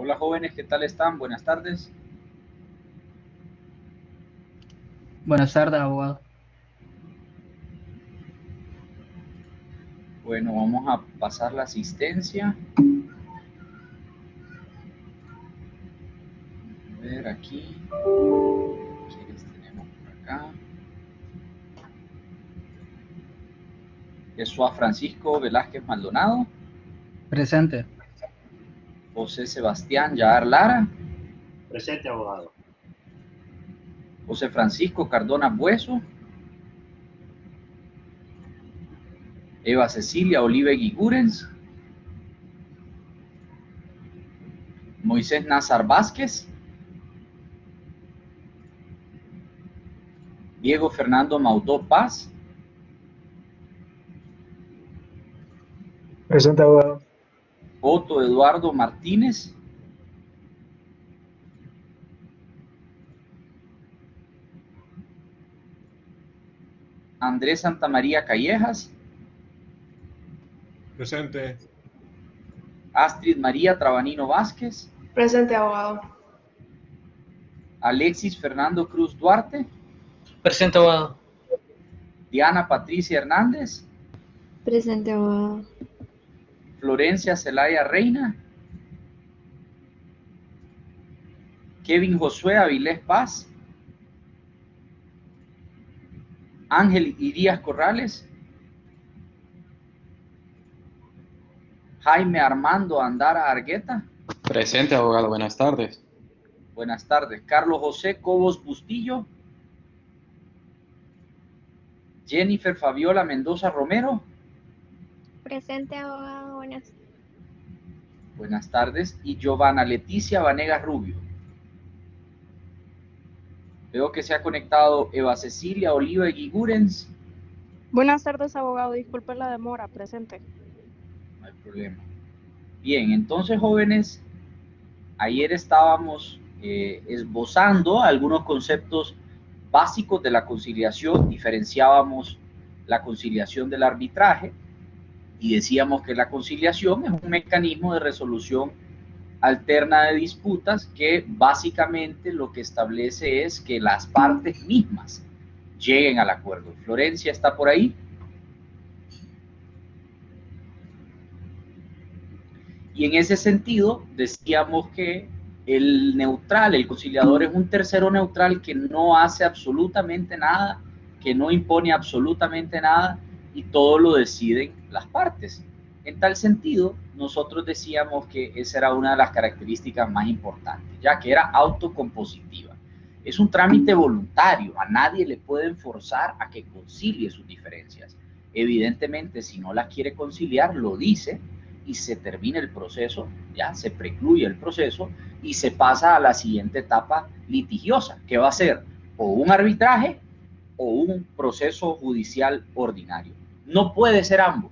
Hola jóvenes, ¿qué tal están? Buenas tardes. Buenas tardes, abogado. Bueno, vamos a pasar la asistencia. A ver aquí. ¿Quiénes tenemos por acá? Jesús Francisco Velázquez Maldonado. Presente. José Sebastián Yaar Lara. Presente, abogado. José Francisco Cardona Bueso. Eva Cecilia Olive Guigurens. Moisés Nazar Vázquez. Diego Fernando Maudó Paz. Presente, abogado. Otto Eduardo Martínez. Andrés Santamaría Callejas. Presente. Astrid María Trabanino Vázquez. Presente, abogado. Alexis Fernando Cruz Duarte. Presente, abogado. Diana Patricia Hernández. Presente, abogado. Florencia Celaya Reina. Kevin Josué Avilés Paz. Ángel Irías Corrales. Jaime Armando Andara Argueta. Presente, abogado. Buenas tardes. Buenas tardes. Carlos José Cobos Bustillo. Jennifer Fabiola Mendoza Romero. Presente, abogado. Buenas tardes. Y Giovanna Leticia Vanegas Rubio. Veo que se ha conectado Eva Cecilia Oliva Guigurens. Buenas tardes, abogado. Disculpe la demora. Presente. No hay problema. Bien, entonces, jóvenes, ayer estábamos esbozando algunos conceptos básicos de la conciliación. Diferenciábamos la conciliación del arbitraje y decíamos que la conciliación es un mecanismo de resolución alterna de disputas que básicamente lo que establece es que las partes mismas lleguen al acuerdo. Florencia está por ahí. Y en ese sentido decíamos que el neutral, el conciliador, es un tercero neutral que no hace absolutamente nada, que no impone absolutamente nada y todo lo deciden las partes. En tal sentido, nosotros decíamos que esa era una de las características más importantes, ya que era autocompositiva. Es un trámite voluntario, a nadie le pueden forzar a que concilie sus diferencias. Evidentemente, si no las quiere conciliar, lo dice y se termina el proceso, ya se precluye el proceso y se pasa a la siguiente etapa litigiosa, que va a ser o un arbitraje o un proceso judicial ordinario. No puede ser ambos.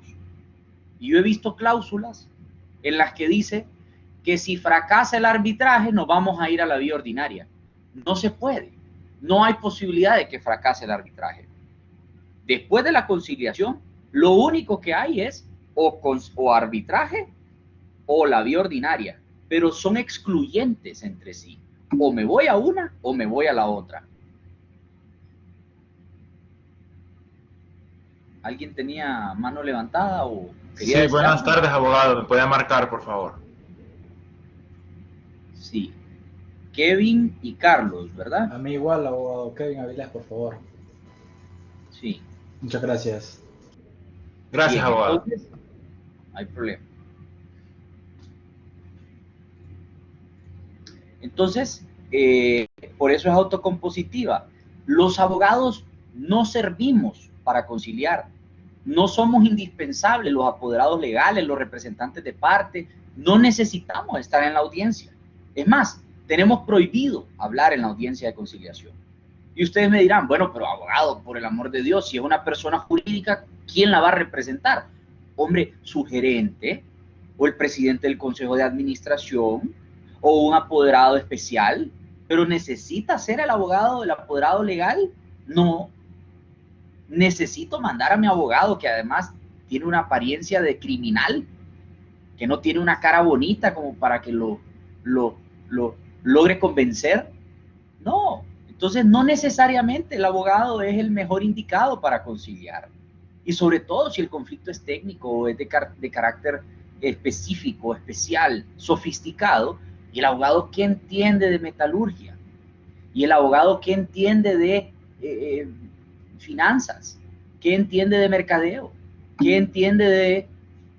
Y yo he visto cláusulas en las que dice que si fracasa el arbitraje nos vamos a ir a la vía ordinaria. No se puede. No hay posibilidad de que fracase el arbitraje. Después de la conciliación, lo único que hay es o arbitraje o la vía ordinaria, pero son excluyentes entre sí. O me voy a una o me voy a la otra. ¿Alguien tenía mano levantada o quería Sí, buenas tardes, abogado. ¿Me puede marcar, por favor? Sí. Kevin y Carlos, ¿verdad? A mí igual, abogado. Kevin Avilés, por favor. Sí. Muchas gracias. Gracias, Bien, abogado. entonces, no hay problema. Entonces, por eso es autocompositiva. Los abogados no servimos para conciliar. No somos indispensables, los apoderados legales, los representantes de parte, no necesitamos estar en la audiencia. Es más, tenemos prohibido hablar en la audiencia de conciliación. Y ustedes me dirán, bueno, pero abogado, por el amor de Dios, si es una persona jurídica, ¿quién la va a representar? Hombre, su gerente o el presidente del consejo de administración o un apoderado especial, pero ¿necesita ser el abogado del apoderado legal? No. Necesito mandar a mi abogado, que además tiene una apariencia de criminal, que no tiene una cara bonita como para que lo lo logre convencer. No, entonces no necesariamente el abogado es el mejor indicado para conciliar. Y sobre todo si el conflicto es técnico o es de carácter específico, especial, sofisticado, y el abogado que entiende de metalurgia, y el abogado que entiende de finanzas, que entiende de mercadeo, que entiende de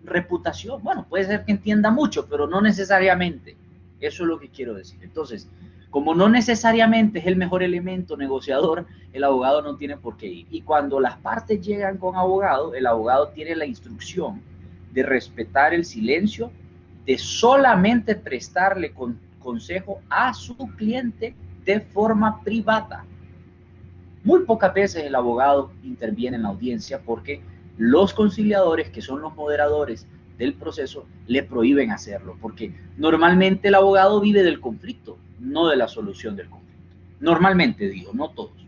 reputación. Bueno, puede ser que entienda mucho, pero no necesariamente. Eso es lo que quiero decir. Entonces, como no necesariamente es el mejor elemento negociador, el abogado no tiene por qué ir. Y cuando las partes llegan con abogado, el abogado tiene la instrucción de respetar el silencio, de solamente prestarle consejo a su cliente de forma privada. Muy pocas veces el abogado interviene en la audiencia porque los conciliadores, que son los moderadores del proceso, le prohíben hacerlo, porque normalmente el abogado vive del conflicto, no de la solución del conflicto. Normalmente digo, no todos.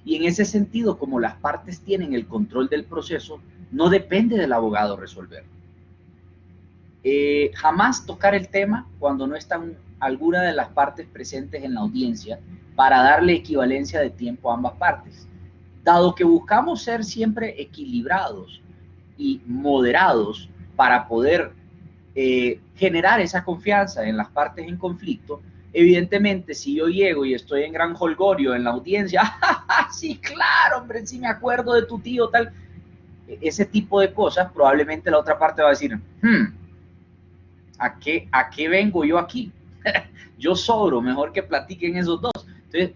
Y en ese sentido, como las partes tienen el control del proceso, no depende del abogado resolverlo. Jamás tocar el tema cuando no están alguna de las partes presentes en la audiencia para darle equivalencia de tiempo a ambas partes. Dado que buscamos ser siempre equilibrados y moderados para poder generar esa confianza en las partes en conflicto, evidentemente si yo llego y estoy en gran jolgorio en la audiencia, sí, claro, hombre, sí me acuerdo de tu tío, tal, ese tipo de cosas, probablemente la otra parte va a decir, ¿a qué vengo yo aquí? Yo sobro, mejor que platiquen esos dos. Entonces,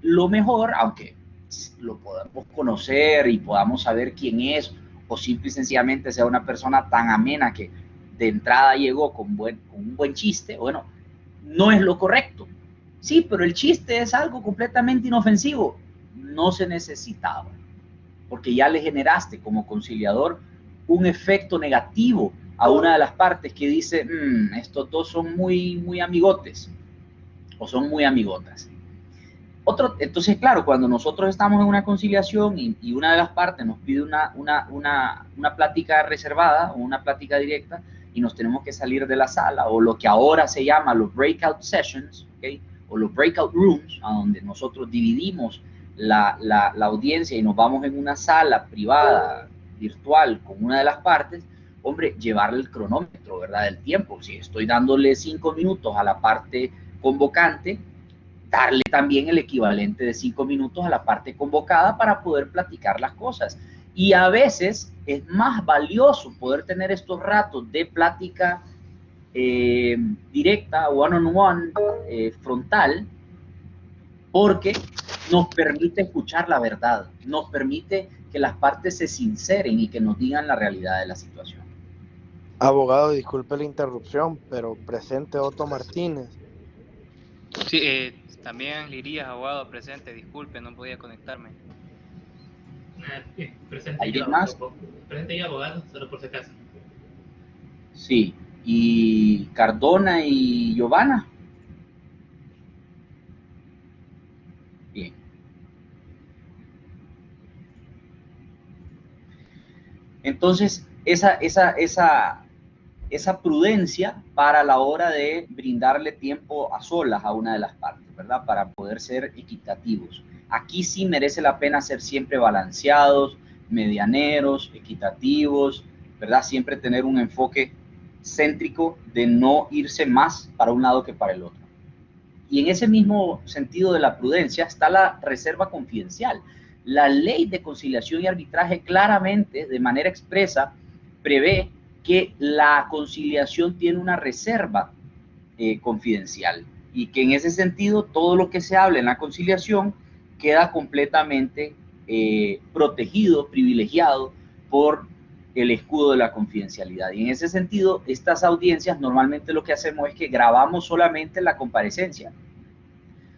lo mejor, aunque lo podamos conocer y podamos saber quién es, o simple y sencillamente sea una persona tan amena que de entrada llegó con un buen chiste, bueno, no es lo correcto. Sí, pero el chiste es algo completamente inofensivo. No se necesitaba, porque ya le generaste como conciliador un efecto negativo a una de las partes que dice, estos dos son muy amigotes, o son muy amigotas. Entonces, claro, cuando nosotros estamos en una conciliación y una de las partes nos pide una plática reservada o una plática directa y nos tenemos que salir de la sala, o lo que ahora se llama los breakout sessions, ¿okay? O los breakout rooms, a donde nosotros dividimos la audiencia y nos vamos en una sala privada, virtual, con una de las partes, hombre, llevarle el cronómetro, ¿verdad? Del tiempo. Si estoy dándole 5 minutos a la parte convocante, darle también el equivalente de 5 minutos a la parte convocada para poder platicar las cosas. Y a veces es más valioso poder tener estos ratos de plática directa, one-on-one, frontal, porque nos permite escuchar la verdad, nos permite que las partes se sinceren y que nos digan la realidad de la situación. Abogado, disculpe la interrupción, pero presente Otto Martínez. Sí, también Lirías, abogado, presente. Disculpe, no podía conectarme. Presente ¿Alguien más? Presente yo, abogado, solo por si acaso. Sí, y Cardona y Giovanna. Bien. Entonces, esa prudencia para la hora de brindarle tiempo a solas a una de las partes, ¿verdad? Para poder ser equitativos. Aquí sí merece la pena ser siempre balanceados, medianeros, equitativos, ¿verdad? Siempre tener un enfoque céntrico de no irse más para un lado que para el otro. Y en ese mismo sentido de la prudencia está la reserva confidencial. La ley de conciliación y arbitraje claramente, de manera expresa, prevé que la conciliación tiene una reserva confidencial y que en ese sentido todo lo que se hable en la conciliación queda completamente protegido, privilegiado por el escudo de la confidencialidad. Y en ese sentido, estas audiencias normalmente lo que hacemos es que grabamos solamente la comparecencia,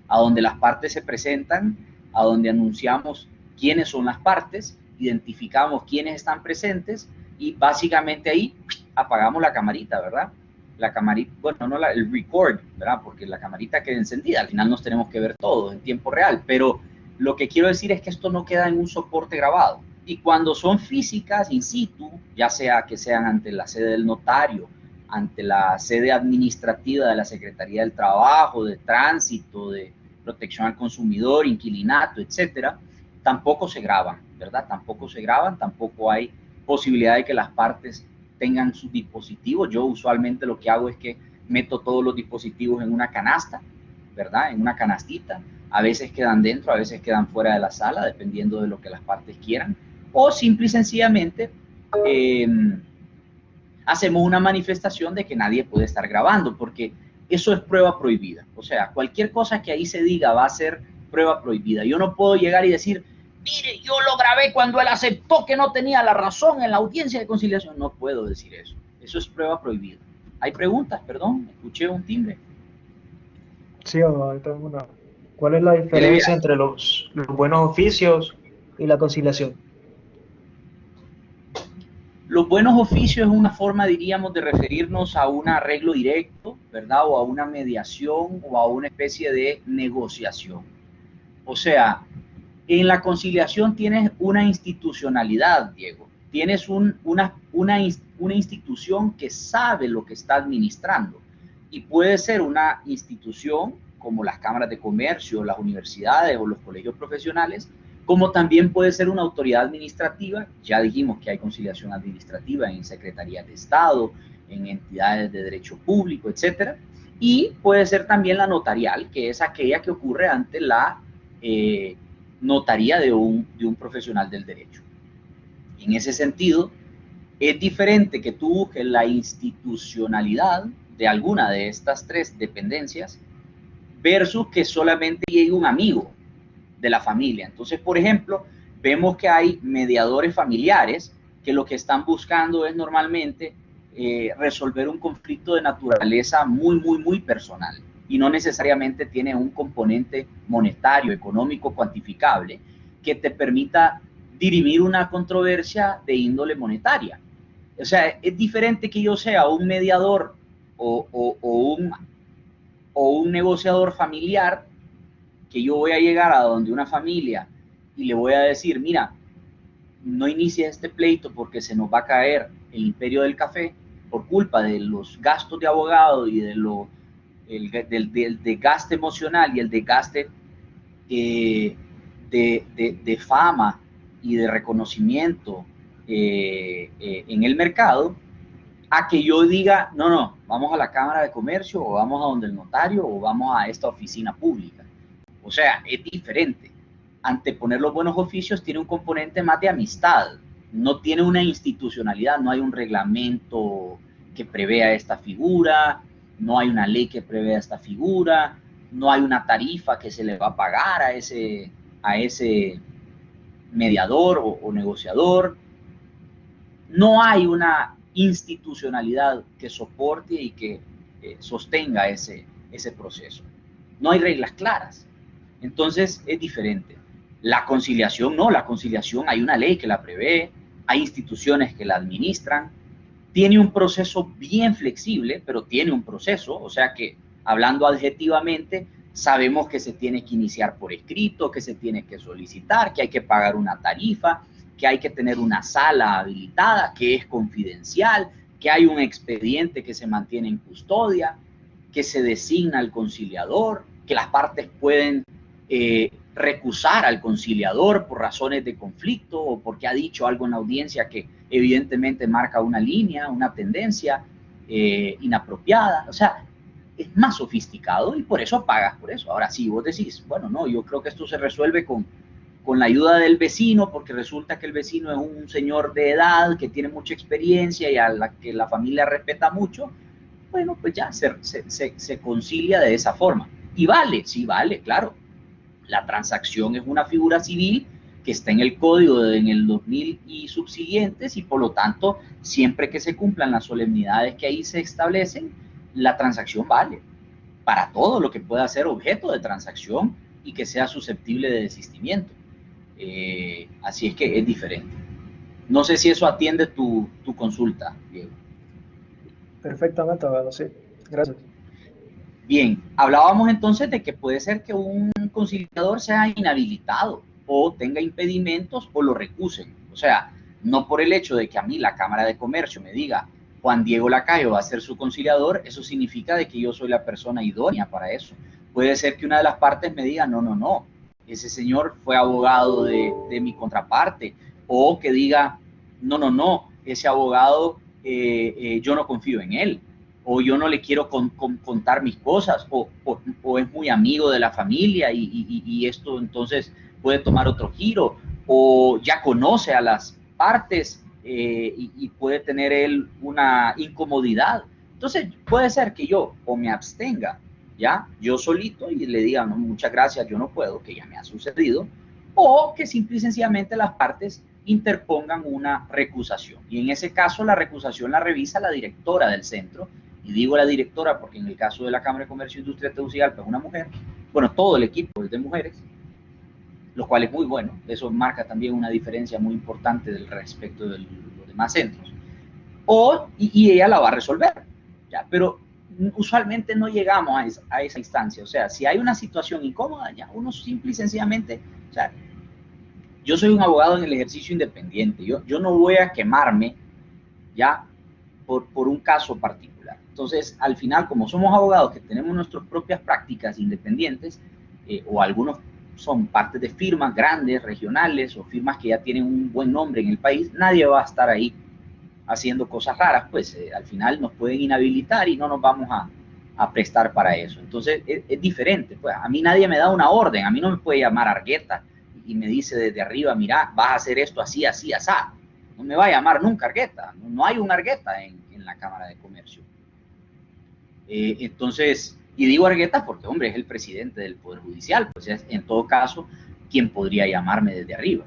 a donde las partes se presentan, a donde anunciamos quiénes son las partes, identificamos quiénes están presentes y básicamente ahí apagamos la camarita, ¿verdad? La camarita, bueno, no el record, ¿verdad? Porque la camarita queda encendida, al final nos tenemos que ver todos en tiempo real, pero lo que quiero decir es que esto no queda en un soporte grabado. Y cuando son físicas in situ, ya sea que sean ante la sede del notario, ante la sede administrativa de la Secretaría del Trabajo, de Tránsito, de Protección al Consumidor, Inquilinato, etcétera, tampoco se graban, ¿verdad? Tampoco se graban, tampoco hay posibilidad de que las partes tengan sus dispositivos. Yo usualmente lo que hago es que meto todos los dispositivos en una canasta, ¿verdad? En una canastita. A veces quedan dentro, a veces quedan fuera de la sala, dependiendo de lo que las partes quieran. O simple y sencillamente hacemos una manifestación de que nadie puede estar grabando, porque eso es prueba prohibida. O sea, cualquier cosa que ahí se diga va a ser prueba prohibida. Yo no puedo llegar y decir, mire, yo lo grabé cuando él aceptó que no tenía la razón en la audiencia de conciliación. No puedo decir eso. Eso es prueba prohibida. ¿Hay preguntas? Perdón, escuché un timbre. Sí, abogado, tengo una. ¿Cuál es la diferencia entre los buenos oficios y la conciliación? Los buenos oficios es una forma, diríamos, de referirnos a un arreglo directo, ¿verdad? O a una mediación o a una especie de negociación. O sea, en la conciliación tienes una institucionalidad, Diego. Tienes una institución que sabe lo que está administrando. Y puede ser una institución como las cámaras de comercio, las universidades o los colegios profesionales, como también puede ser una autoridad administrativa. Ya dijimos que hay conciliación administrativa en secretarías de Estado, en entidades de derecho público, etcétera. Y puede ser también la notarial, que es aquella que ocurre ante la notaría de un profesional del derecho. En ese sentido, es diferente que tú busques la institucionalidad de alguna de estas tres dependencias versus que solamente llegue un amigo de la familia. Entonces, por ejemplo, vemos que hay mediadores familiares que lo que están buscando es normalmente resolver un conflicto de naturaleza muy personal y no necesariamente tiene un componente monetario, económico, cuantificable que te permita dirimir una controversia de índole monetaria. O sea, es diferente que yo sea un mediador o un negociador familiar, que yo voy a llegar a donde una familia y le voy a decir, mira, no inicies este pleito porque se nos va a caer el imperio del café por culpa de los gastos de abogado y del desgaste emocional y el desgaste de fama y de reconocimiento en el mercado, a que yo diga, no, vamos a la Cámara de Comercio o vamos a donde el notario o vamos a esta oficina pública. O sea, es diferente. Anteponer los buenos oficios tiene un componente más de amistad, no tiene una institucionalidad, no hay un reglamento que prevea esta figura, no hay una ley que prevea esta figura, no hay una tarifa que se le va a pagar a ese mediador o negociador. No hay una institucionalidad que soporte y que sostenga ese proceso. No hay reglas claras. Entonces es diferente. La conciliación no, la conciliación hay una ley que la prevé, hay instituciones que la administran, tiene un proceso bien flexible, pero tiene un proceso, o sea que hablando adjetivamente, sabemos que se tiene que iniciar por escrito, que se tiene que solicitar, que hay que pagar una tarifa, que hay que tener una sala habilitada, que es confidencial, que hay un expediente que se mantiene en custodia, que se designa al conciliador, que las partes pueden recusar al conciliador por razones de conflicto o porque ha dicho algo en la audiencia que evidentemente marca una línea, una tendencia inapropiada. O sea, es más sofisticado y por eso pagas por eso. Ahora, si vos decís, bueno, no, yo creo que esto se resuelve con la ayuda del vecino, porque resulta que el vecino es un señor de edad que tiene mucha experiencia y a la que la familia respeta mucho, bueno, pues ya se concilia de esa forma. Y vale, sí vale, claro. La transacción es una figura civil que está en el código en el 2000 y subsiguientes y por lo tanto, siempre que se cumplan las solemnidades que ahí se establecen, la transacción vale para todo lo que pueda ser objeto de transacción y que sea susceptible de desistimiento. Así es que es diferente. No sé si eso atiende tu consulta, Diego. Perfectamente, abogado, sí. Gracias. Bien, hablábamos entonces de que puede ser que un conciliador sea inhabilitado o tenga impedimentos o lo recusen. O sea, no por el hecho de que a mí la Cámara de Comercio me diga, Juan Diego Lacayo va a ser su conciliador, eso significa de que yo soy la persona idónea para eso. Puede ser que una de las partes me diga, no, ese señor fue abogado de mi contraparte, o que diga, no, ese abogado yo no confío en él, o yo no le quiero contar mis cosas, o es muy amigo de la familia y esto entonces puede tomar otro giro, o ya conoce a las partes y puede tener él una incomodidad. Entonces puede ser que yo o me abstenga, ya, yo solito, y le diga, no, muchas gracias, yo no puedo, que ya me ha sucedido, o que simple y sencillamente las partes interpongan una recusación. Y en ese caso la recusación la revisa la directora del centro, y digo la directora porque en el caso de la Cámara de Comercio e Industria de Tegucigalpa es una mujer, bueno, todo el equipo es de mujeres, lo cual es muy bueno, eso marca también una diferencia muy importante del respecto de los demás centros, y ella la va a resolver, ¿ya? Pero usualmente no llegamos a esa instancia, o sea, si hay una situación incómoda, ya uno simple y sencillamente, o sea, yo soy un abogado en el ejercicio independiente, yo no voy a quemarme, ya, por un caso particular. Entonces, al final, como somos abogados que tenemos nuestras propias prácticas independientes, o algunos son partes de firmas grandes, regionales, o firmas que ya tienen un buen nombre en el país, nadie va a estar ahí haciendo cosas raras, pues al final nos pueden inhabilitar y no nos vamos a prestar para eso. Entonces, es diferente, pues a mí nadie me da una orden, a mí no me puede llamar Argueta y me dice desde arriba, mira, vas a hacer esto así, así, así. No me va a llamar nunca Argueta, no hay un Argueta en la Cámara de Comercio. Entonces, y digo Argueta porque, hombre, es el presidente del Poder Judicial, pues es en todo caso quien podría llamarme desde arriba.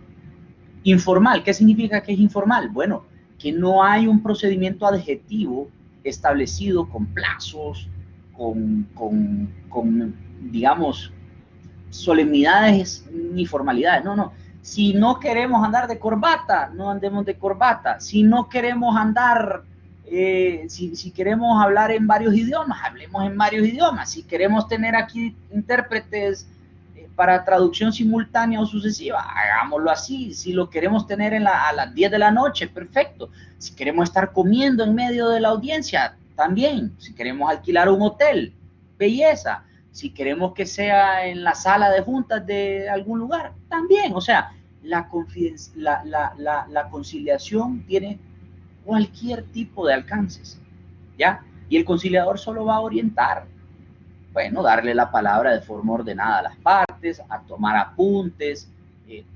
Informal, ¿qué significa que es informal? Bueno, que no hay un procedimiento adjetivo establecido con plazos, con digamos, solemnidades ni formalidades. No. Si no queremos andar de corbata, no andemos de corbata. Si no queremos andar, si queremos hablar en varios idiomas, hablemos en varios idiomas. Si queremos tener aquí intérpretes para traducción simultánea o sucesiva, hagámoslo así. Si lo queremos tener a las 10 de la noche, perfecto. Si queremos estar comiendo en medio de la audiencia, también. Si queremos alquilar un hotel, belleza. Si queremos que sea en la sala de juntas de algún lugar, también. O sea, la conciliación tiene cualquier tipo de alcances, ¿ya? Y el conciliador solo va a orientar. Bueno, darle la palabra de forma ordenada a las partes, a tomar apuntes,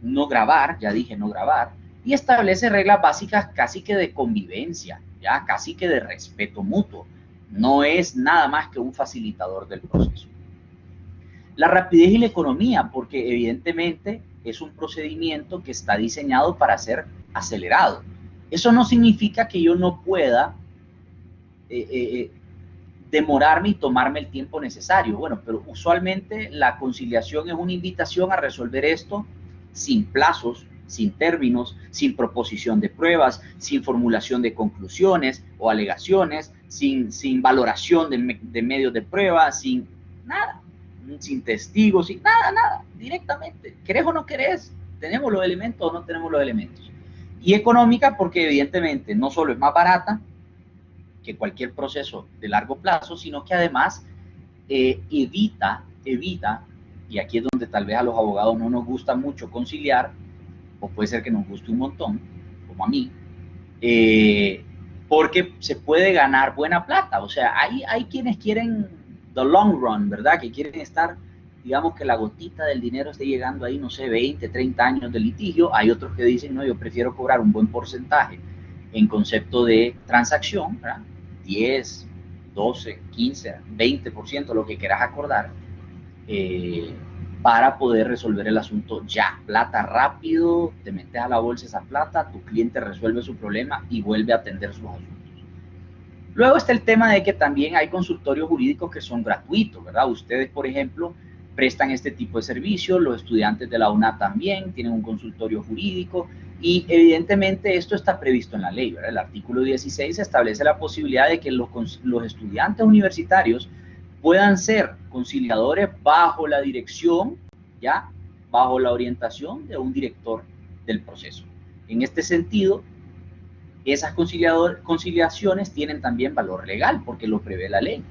no grabar, ya dije no grabar, y establece reglas básicas casi que de convivencia, ya casi que de respeto mutuo. No es nada más que un facilitador del proceso. La rapidez y la economía, porque evidentemente es un procedimiento que está diseñado para ser acelerado. Eso no significa que yo no pueda demorarme y tomarme el tiempo necesario. Bueno, pero usualmente la conciliación es una invitación a resolver esto sin plazos, sin términos, sin proposición de pruebas, sin formulación de conclusiones o alegaciones, sin valoración de medios de prueba, sin nada, sin testigos, sin nada, directamente. ¿Querés o no querés? ¿Tenemos los elementos o no tenemos los elementos? Y económica porque evidentemente no solo es más barata que cualquier proceso de largo plazo, sino que además evita, y aquí es donde tal vez a los abogados no nos gusta mucho conciliar, o puede ser que nos guste un montón, como a mí, porque se puede ganar buena plata. O sea, hay quienes quieren the long run, ¿verdad? Que quieren estar, digamos, que la gotita del dinero esté llegando ahí, no sé, 20, 30 años de litigio. Hay otros que dicen, no, yo prefiero cobrar un buen porcentaje en concepto de transacción, ¿verdad? 10, 12, 15, 20%, lo que quieras acordar, para poder resolver el asunto ya. Plata rápido, te metes a la bolsa esa plata, tu cliente resuelve su problema y vuelve a atender sus asuntos. Luego está el tema de que también hay consultorios jurídicos que son gratuitos, ¿verdad? Ustedes, por ejemplo, prestan este tipo de servicios, los estudiantes de la UNA también tienen un consultorio jurídico y evidentemente esto está previsto en la ley, ¿verdad? El artículo 16 establece la posibilidad de que los estudiantes universitarios puedan ser conciliadores bajo la dirección, ya, bajo la orientación de un director del proceso. En este sentido, esas conciliaciones tienen también valor legal porque lo prevé la ley.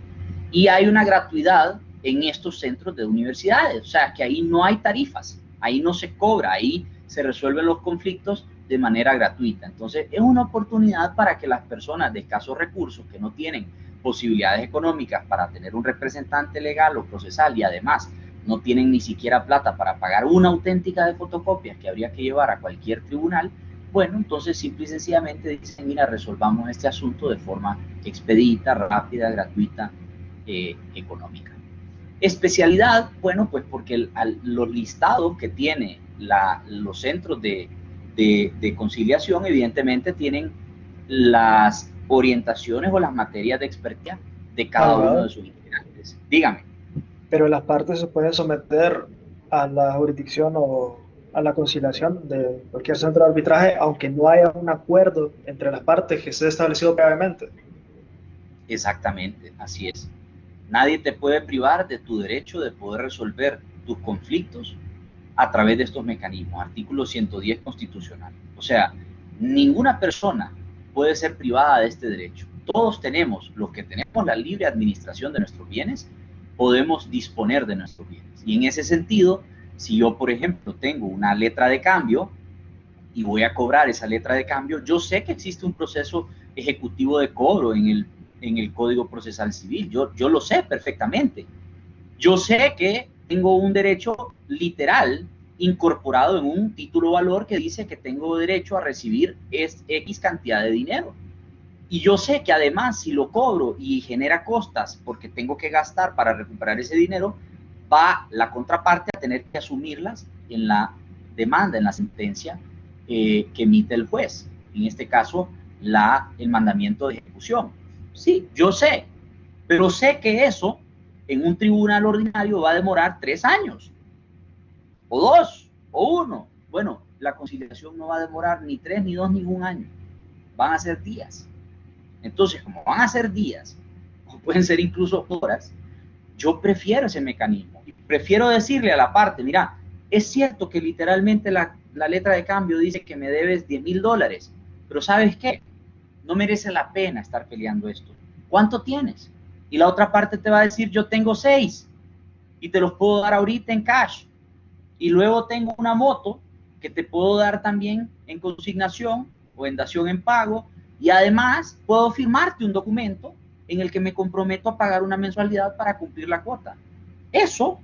Y hay una gratuidad en estos centros de universidades, o sea que ahí no hay tarifas, ahí no se cobra, ahí se resuelven los conflictos de manera gratuita. Entonces es una oportunidad para que las personas de escasos recursos que no tienen posibilidades económicas para tener un representante legal o procesal y además no tienen ni siquiera plata para pagar una auténtica de fotocopias que habría que llevar a cualquier tribunal, bueno, entonces simple y sencillamente dicen, mira, resolvamos este asunto de forma expedita, rápida, gratuita, económica. Especialidad, bueno, pues porque los listados que tiene los centros de conciliación evidentemente tienen las orientaciones o las materias de expertía de cada uno de sus integrantes. Dígame. Pero las partes se pueden someter a la jurisdicción o a la conciliación de cualquier centro de arbitraje, aunque no haya un acuerdo entre las partes que esté establecido previamente. Exactamente, así es. Nadie te puede privar de tu derecho de poder resolver tus conflictos a través de estos mecanismos. Artículo 110 constitucional. O sea, ninguna persona puede ser privada de este derecho. Todos tenemos, los que tenemos la libre administración de nuestros bienes, podemos disponer de nuestros bienes. Y en ese sentido, si yo, por ejemplo, tengo una letra de cambio y voy a cobrar esa letra de cambio, yo sé que existe un proceso ejecutivo de cobro en el Código Procesal Civil. Yo lo sé perfectamente. Yo sé que tengo un derecho literal incorporado en un título valor que dice que tengo derecho a recibir X cantidad de dinero. Y yo sé que además si lo cobro y genera costas porque tengo que gastar para recuperar ese dinero, va la contraparte a tener que asumirlas en la demanda, en la sentencia que emite el juez. En este caso, el mandamiento de ejecución. Sí, yo sé, pero sé que eso en un tribunal ordinario va a demorar 3 años, o 2, o 1. Bueno, la conciliación no va a demorar ni 3, ni 2, ni 1 año. Van a ser días. Entonces, como van a ser días, o pueden ser incluso horas, yo prefiero ese mecanismo. Y prefiero decirle a la parte, mira, es cierto que literalmente la letra de cambio dice que me debes $10,000, pero ¿sabes qué? No merece la pena estar peleando esto. ¿Cuánto tienes? Y la otra parte te va a decir, yo tengo 6 y te los puedo dar ahorita en cash. Y luego tengo una moto que te puedo dar también en consignación o en dación en pago. Y además puedo firmarte un documento en el que me comprometo a pagar una mensualidad para cumplir la cuota. Eso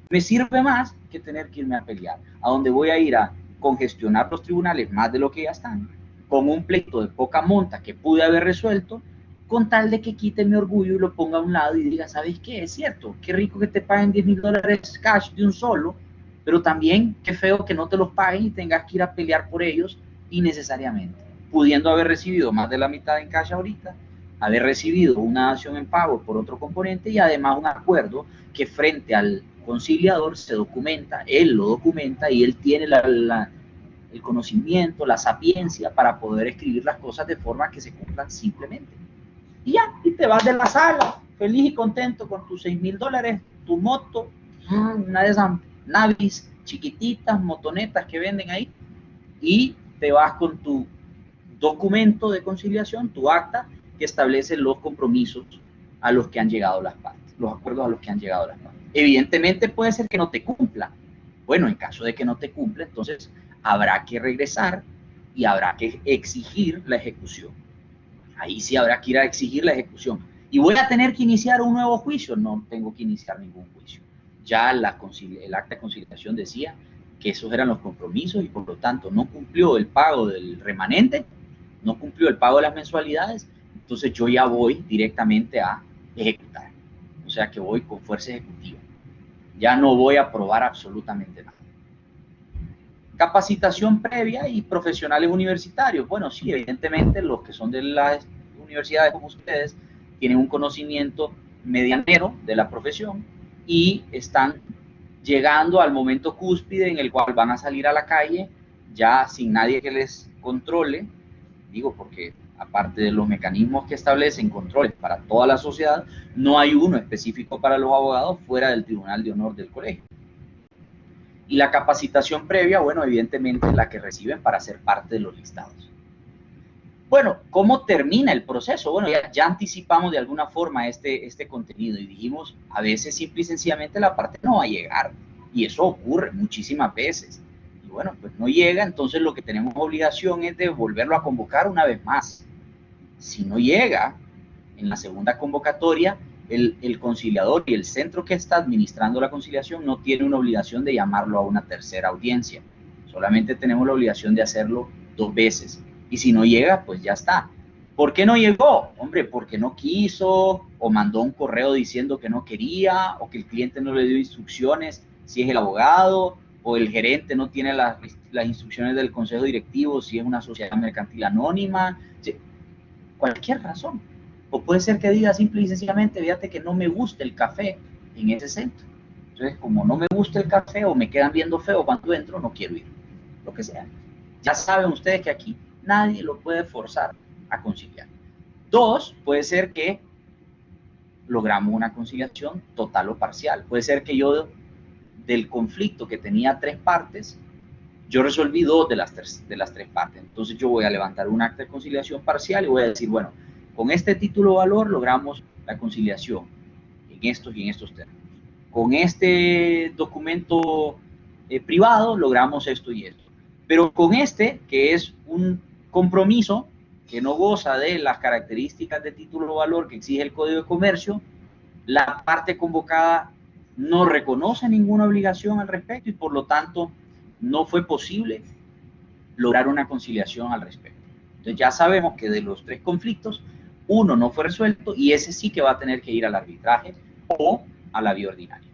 me sirve más que tener que irme a pelear. A donde voy a ir a congestionar los tribunales más de lo que ya están, con un pleito de poca monta que pude haber resuelto, con tal de que quite mi orgullo y lo ponga a un lado y diga, ¿sabes qué? Es cierto, qué rico que te paguen $10,000 cash de un solo, pero también qué feo que no te los paguen y tengas que ir a pelear por ellos innecesariamente. Pudiendo haber recibido más de la mitad en cash ahorita, haber recibido una dación en pago por otro componente y además un acuerdo que frente al conciliador se documenta, él lo documenta y él tiene el conocimiento, la sapiencia para poder escribir las cosas de forma que se cumplan simplemente. Y ya, y te vas de la sala, feliz y contento con tus $6,000, tu moto, una de esas navis chiquititas, motonetas que venden ahí, y te vas con tu documento de conciliación, tu acta, que establece los compromisos a los que han llegado las partes, los acuerdos a los que han llegado las partes. Evidentemente puede ser que no te cumpla. Bueno, en caso de que no te cumpla, entonces habrá que regresar y habrá que exigir la ejecución. Ahí sí habrá que ir a exigir la ejecución. ¿Y voy a tener que iniciar un nuevo juicio? No tengo que iniciar ningún juicio. Ya el acta de conciliación decía que esos eran los compromisos y por lo tanto no cumplió el pago del remanente, no cumplió el pago de las mensualidades, entonces yo ya voy directamente a ejecutar. O sea que voy con fuerza ejecutiva. Ya no voy a aprobar absolutamente nada. Capacitación previa y profesionales universitarios. Bueno, sí, evidentemente los que son de las universidades como ustedes tienen un conocimiento medianero de la profesión y están llegando al momento cúspide en el cual van a salir a la calle ya sin nadie que les controle. Digo, porque aparte de los mecanismos que establecen controles para toda la sociedad, no hay uno específico para los abogados fuera del Tribunal de Honor del colegio. Y la capacitación previa, bueno, evidentemente la que reciben para ser parte de los listados. Bueno, ¿cómo termina el proceso? Bueno, ya anticipamos de alguna forma este contenido y dijimos, a veces simple y sencillamente la parte no va a llegar. Y eso ocurre muchísimas veces. Y bueno, pues no llega, entonces lo que tenemos obligación es de volverlo a convocar una vez más. Si no llega, en la segunda convocatoria, el conciliador y el centro que está administrando la conciliación no tiene una obligación de llamarlo a una tercera audiencia. Solamente tenemos la obligación de hacerlo 2 veces. Y si no llega, pues ya está. ¿Por qué no llegó? Hombre, porque no quiso, o mandó un correo diciendo que no quería, o que el cliente no le dio instrucciones si es el abogado, o el gerente no tiene las instrucciones del consejo directivo si es una sociedad mercantil anónima. Cualquier razón. O puede ser que diga simple y sencillamente, fíjate que no me gusta el café en ese centro. Entonces, como no me gusta el café o me quedan viendo feo cuando entro, no quiero ir. Lo que sea. Ya saben ustedes que aquí nadie lo puede forzar a conciliar. 2, puede ser que logramos una conciliación total o parcial. Puede ser que yo, del conflicto que tenía 3 partes, yo resolví 2 de las 3 partes. Entonces yo voy a levantar un acta de conciliación parcial y voy a decir, bueno, con este título valor logramos la conciliación en estos y en estos términos. Con este documento privado logramos esto y esto. Pero con este, que es un compromiso que no goza de las características de título o valor que exige el Código de Comercio, la parte convocada no reconoce ninguna obligación al respecto y por lo tanto no fue posible lograr una conciliación al respecto. Entonces ya sabemos que de los 3 conflictos, uno no fue resuelto y ese sí que va a tener que ir al arbitraje o a la vía ordinaria.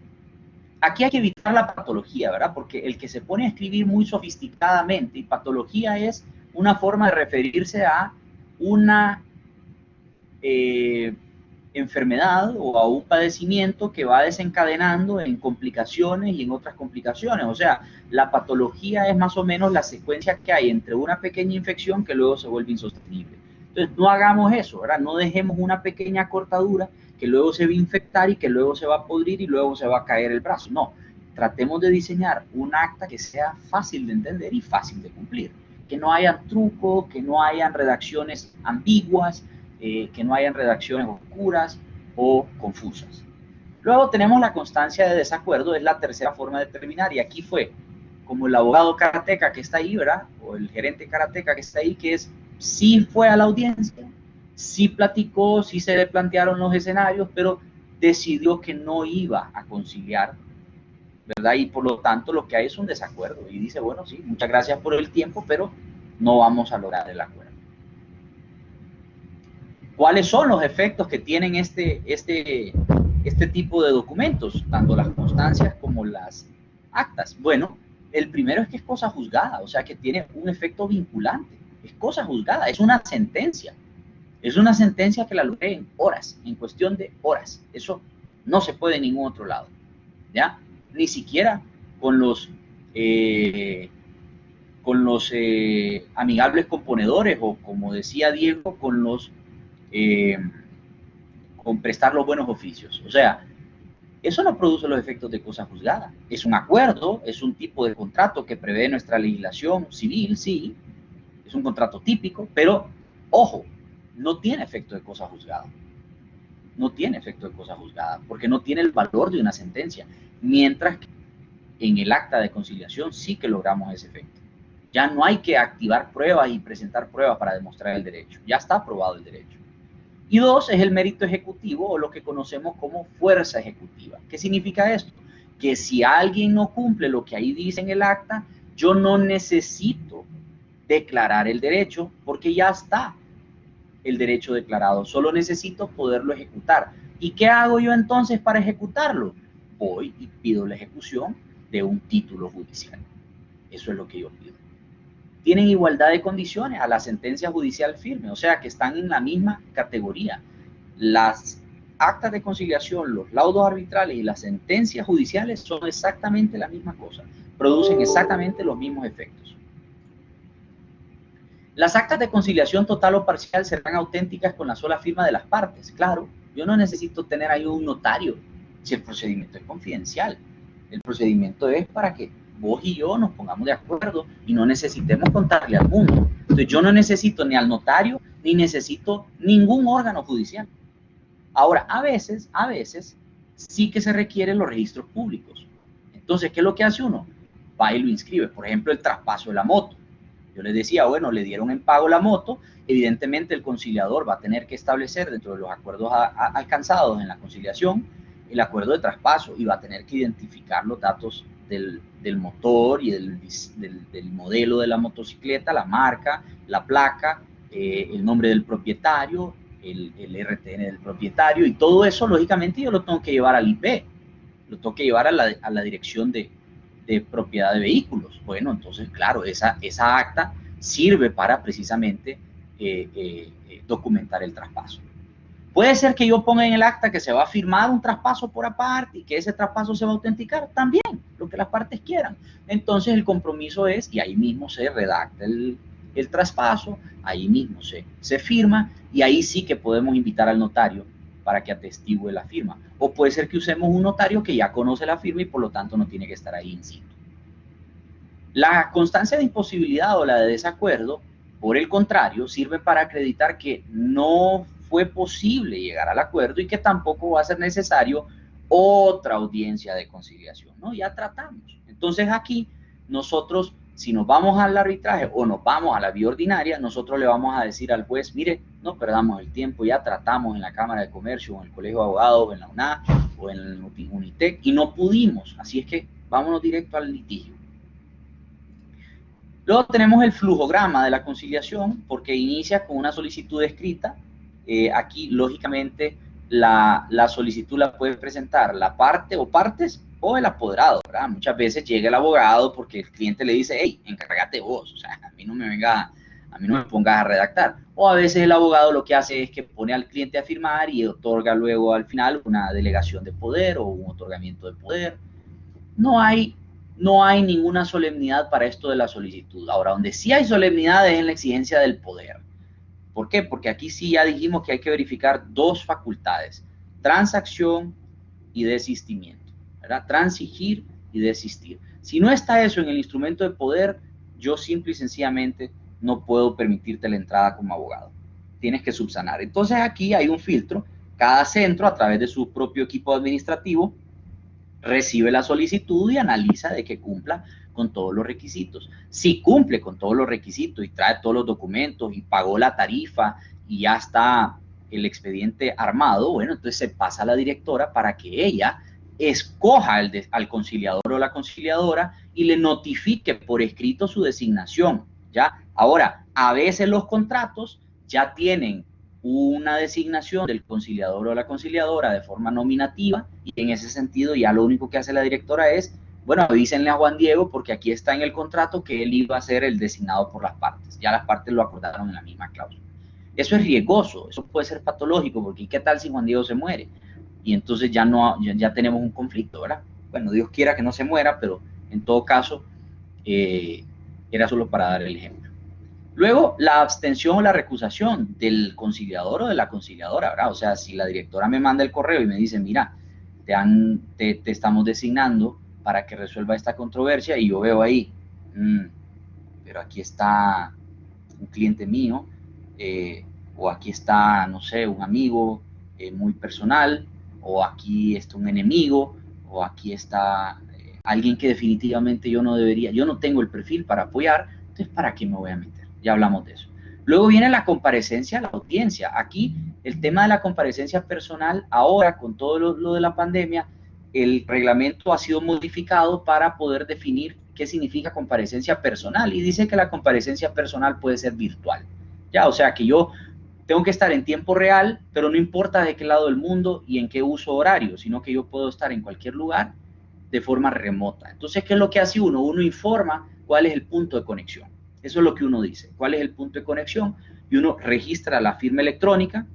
Aquí hay que evitar la patología, ¿verdad? Porque el que se pone a escribir muy sofisticadamente, y patología es una forma de referirse a una enfermedad o a un padecimiento que va desencadenando en complicaciones y en otras complicaciones. O sea, la patología es más o menos la secuencia que hay entre una pequeña infección que luego se vuelve insostenible. Entonces, no hagamos eso, ¿verdad? No dejemos una pequeña cortadura que luego se va a infectar y que luego se va a podrir y luego se va a caer el brazo. No, tratemos de diseñar un acta que sea fácil de entender y fácil de cumplir. Que no hayan trucos, que no hayan redacciones ambiguas, que no hayan redacciones oscuras o confusas. Luego tenemos la constancia de desacuerdo, es la tercera forma de terminar, y aquí fue como el abogado karateca que está ahí, ¿verdad? O el gerente karateca que está ahí, que es, sí fue a la audiencia, sí platicó, sí se le plantearon los escenarios, pero decidió que no iba a conciliar, ¿verdad? Y por lo tanto lo que hay es un desacuerdo, y dice, bueno, sí, muchas gracias por el tiempo, pero no vamos a lograr el acuerdo. ¿Cuáles son los efectos que tienen este tipo de documentos, tanto las constancias como las actas? Bueno, el primero es que es cosa juzgada, o sea que tiene un efecto vinculante, es cosa juzgada, es una sentencia que la logré en horas, en cuestión de horas, eso no se puede en ningún otro lado, ¿ya? Ni siquiera con los amigables componedores o, como decía Diego, con prestar los buenos oficios. O sea, eso no produce los efectos de cosa juzgada. Es un acuerdo, es un tipo de contrato que prevé nuestra legislación civil, sí, es un contrato típico, pero, ojo, no tiene efecto de cosa juzgada. No tiene efecto de cosa juzgada, porque no tiene el valor de una sentencia, mientras que en el acta de conciliación sí que logramos ese efecto. Ya no hay que activar pruebas y presentar pruebas para demostrar el derecho, ya está aprobado el derecho. Y 2 es el mérito ejecutivo o lo que conocemos como fuerza ejecutiva. ¿Qué significa esto? Que si alguien no cumple lo que ahí dice en el acta, yo no necesito declarar el derecho porque ya está el derecho declarado, solo necesito poderlo ejecutar. ¿Y qué hago yo entonces para ejecutarlo? Voy y pido la ejecución de un título judicial. Eso es lo que yo pido. Tienen igualdad de condiciones a la sentencia judicial firme, o sea que están en la misma categoría. Las actas de conciliación, los laudos arbitrales y las sentencias judiciales son exactamente la misma cosa, producen exactamente los mismos efectos. Las actas de conciliación total o parcial serán auténticas con la sola firma de las partes. Claro, yo no necesito tener ahí un notario si el procedimiento es confidencial. El procedimiento es para que vos y yo nos pongamos de acuerdo y no necesitemos contarle al mundo. Entonces yo no necesito ni al notario, ni necesito ningún órgano judicial. Ahora, a veces sí que se requieren los registros públicos. Entonces, ¿qué es lo que hace uno? Va y lo inscribe. Por ejemplo, el traspaso de la moto. Yo les decía, bueno, le dieron en pago la moto, evidentemente el conciliador va a tener que establecer dentro de los acuerdos alcanzados en la conciliación el acuerdo de traspaso y va a tener que identificar los datos del motor y del modelo de la motocicleta, la marca, la placa, el nombre del propietario, el RTN del propietario, y todo eso lógicamente yo lo tengo que llevar al IP, lo tengo que llevar a la dirección de propiedad de vehículos. Bueno, entonces claro, esa acta sirve para precisamente documentar el traspaso. Puede ser que yo ponga en el acta que se va a firmar un traspaso por aparte y que ese traspaso se va a autenticar, también, lo que las partes quieran. Entonces el compromiso es, y ahí mismo se redacta el traspaso, ahí mismo se firma, y ahí sí que podemos invitar al notario para que atestigue la firma. O puede ser que usemos un notario que ya conoce la firma y por lo tanto no tiene que estar ahí in situ. La constancia de imposibilidad o la de desacuerdo, por el contrario, sirve para acreditar que no fue posible llegar al acuerdo y que tampoco va a ser necesario otra audiencia de conciliación, ¿no? Ya tratamos. Entonces aquí nosotros, si nos vamos al arbitraje o nos vamos a la vía ordinaria, nosotros le vamos a decir al juez, mire, no perdamos el tiempo, ya tratamos en la Cámara de Comercio, o en el Colegio de Abogados, en la UNA, o en el Unitec, y no pudimos, así es que vámonos directo al litigio. Luego tenemos el flujograma de la conciliación, porque inicia con una solicitud escrita. Aquí, lógicamente, la solicitud la puede presentar la parte o partes o el apoderado, ¿verdad? Muchas veces llega el abogado porque el cliente le dice, hey, encárgate vos, o sea, a mí no me pongas a redactar. O a veces el abogado lo que hace es que pone al cliente a firmar y otorga luego al final una delegación de poder o un otorgamiento de poder. No hay ninguna solemnidad para esto de la solicitud. Ahora, donde sí hay solemnidad es en la exigencia del poder. ¿Por qué? Porque aquí sí ya dijimos que hay que verificar dos facultades, transacción y desistimiento, ¿verdad? Transigir y desistir. Si no está eso en el instrumento de poder, yo simple y sencillamente no puedo permitirte la entrada como abogado. Tienes que subsanar. Entonces aquí hay un filtro. Cada centro, a través de su propio equipo administrativo, recibe la solicitud y analiza de que cumpla con todos los requisitos. Si cumple con todos los requisitos y trae todos los documentos y pagó la tarifa y ya está el expediente armado, bueno, entonces se pasa a la directora para que ella escoja al conciliador o la conciliadora y le notifique por escrito su designación, ¿ya? Ahora, a veces los contratos ya tienen una designación del conciliador o la conciliadora de forma nominativa y en ese sentido ya lo único que hace la directora es, bueno, avísenle a Juan Diego porque aquí está en el contrato que él iba a ser el designado por las partes. Ya las partes lo acordaron en la misma cláusula. Eso es riesgoso, eso puede ser patológico porque ¿qué tal si Juan Diego se muere? Y entonces ya tenemos un conflicto, ¿verdad? Bueno, Dios quiera que no se muera, pero en todo caso era solo para dar el ejemplo. Luego, la abstención o la recusación del conciliador o de la conciliadora, ¿verdad? O sea, si la directora me manda el correo y me dice, mira, te estamos designando para que resuelva esta controversia, y yo veo ahí, pero aquí está un cliente mío, o aquí está, no sé, un amigo muy personal, o aquí está un enemigo, o aquí está alguien que definitivamente yo no tengo el perfil para apoyar, entonces ¿para qué me voy a meter? Ya hablamos de eso. Luego viene la comparecencia a la audiencia. Aquí el tema de la comparecencia personal, ahora con todo lo de la pandemia, el reglamento ha sido modificado para poder definir qué significa comparecencia personal, y dice que la comparecencia personal puede ser virtual. Ya, o sea que yo tengo que estar en tiempo real, pero no importa de qué lado del mundo y en qué uso horario, sino que yo puedo estar en cualquier lugar de forma remota. Entonces, ¿qué es lo que hace uno? Uno informa cuál es el punto de conexión. Eso es lo que uno dice. ¿Cuál es el punto de conexión? Y uno registra la firma electrónica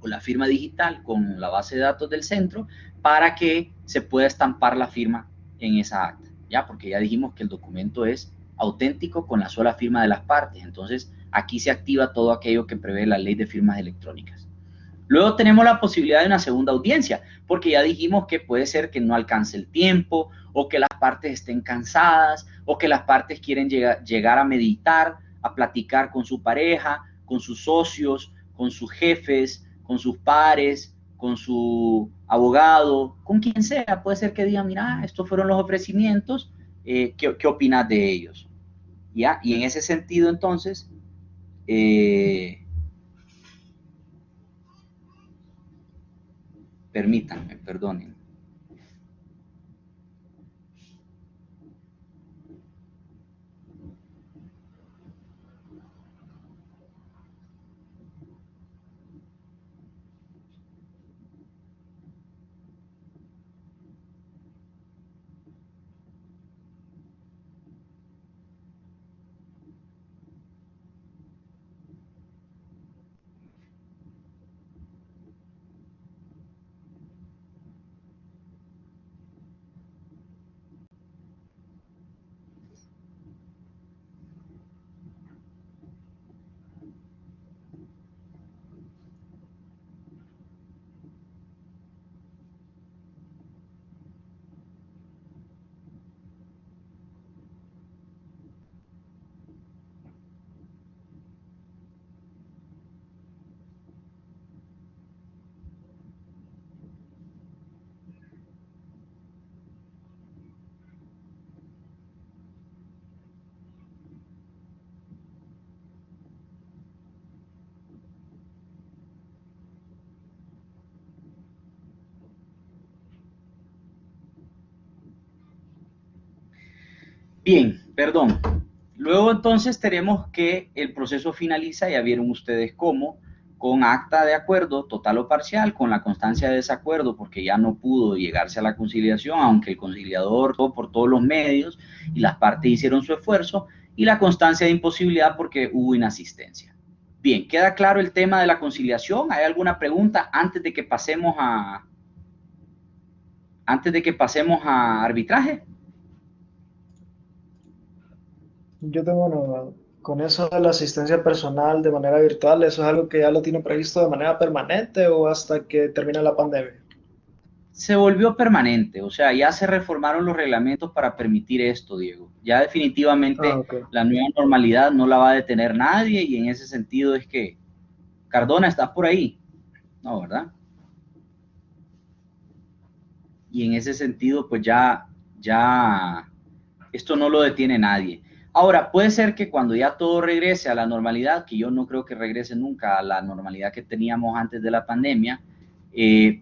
o la firma digital con la base de datos del centro para que se pueda estampar la firma en esa acta, ¿ya? Porque ya dijimos que el documento es auténtico con la sola firma de las partes. Entonces, aquí se activa todo aquello que prevé la ley de firmas electrónicas. Luego tenemos la posibilidad de una segunda audiencia, porque ya dijimos que puede ser que no alcance el tiempo, o que las partes estén cansadas, o que las partes quieren llegar a meditar, a platicar con su pareja, con sus socios, con sus jefes, con sus pares, con su abogado, con quien sea. Puede ser que digan, mira, estos fueron los ofrecimientos, ¿qué opinas de ellos? ¿Ya? Y en ese sentido, entonces, permítanme, perdonen. Bien, perdón. Luego entonces tenemos que el proceso finaliza, ya vieron ustedes cómo, con acta de acuerdo total o parcial, con la constancia de desacuerdo, porque ya no pudo llegarse a la conciliación, aunque el conciliador por todos los medios y las partes hicieron su esfuerzo, y la constancia de imposibilidad porque hubo inasistencia. Bien, ¿queda claro el tema de la conciliación? ¿Hay alguna pregunta antes de que pasemos a arbitraje? Yo tengo una, con eso de la asistencia personal de manera virtual, ¿eso es algo que ya lo tiene previsto de manera permanente o hasta que termine la pandemia? Se volvió permanente, o sea, ya se reformaron los reglamentos para permitir esto, Diego. Ya definitivamente la nueva normalidad no la va a detener nadie, y en ese sentido es que, Cardona, ¿estás por ahí? No, ¿verdad? Y en ese sentido, pues ya esto no lo detiene nadie. Ahora, puede ser que cuando ya todo regrese a la normalidad, que yo no creo que regrese nunca a la normalidad que teníamos antes de la pandemia,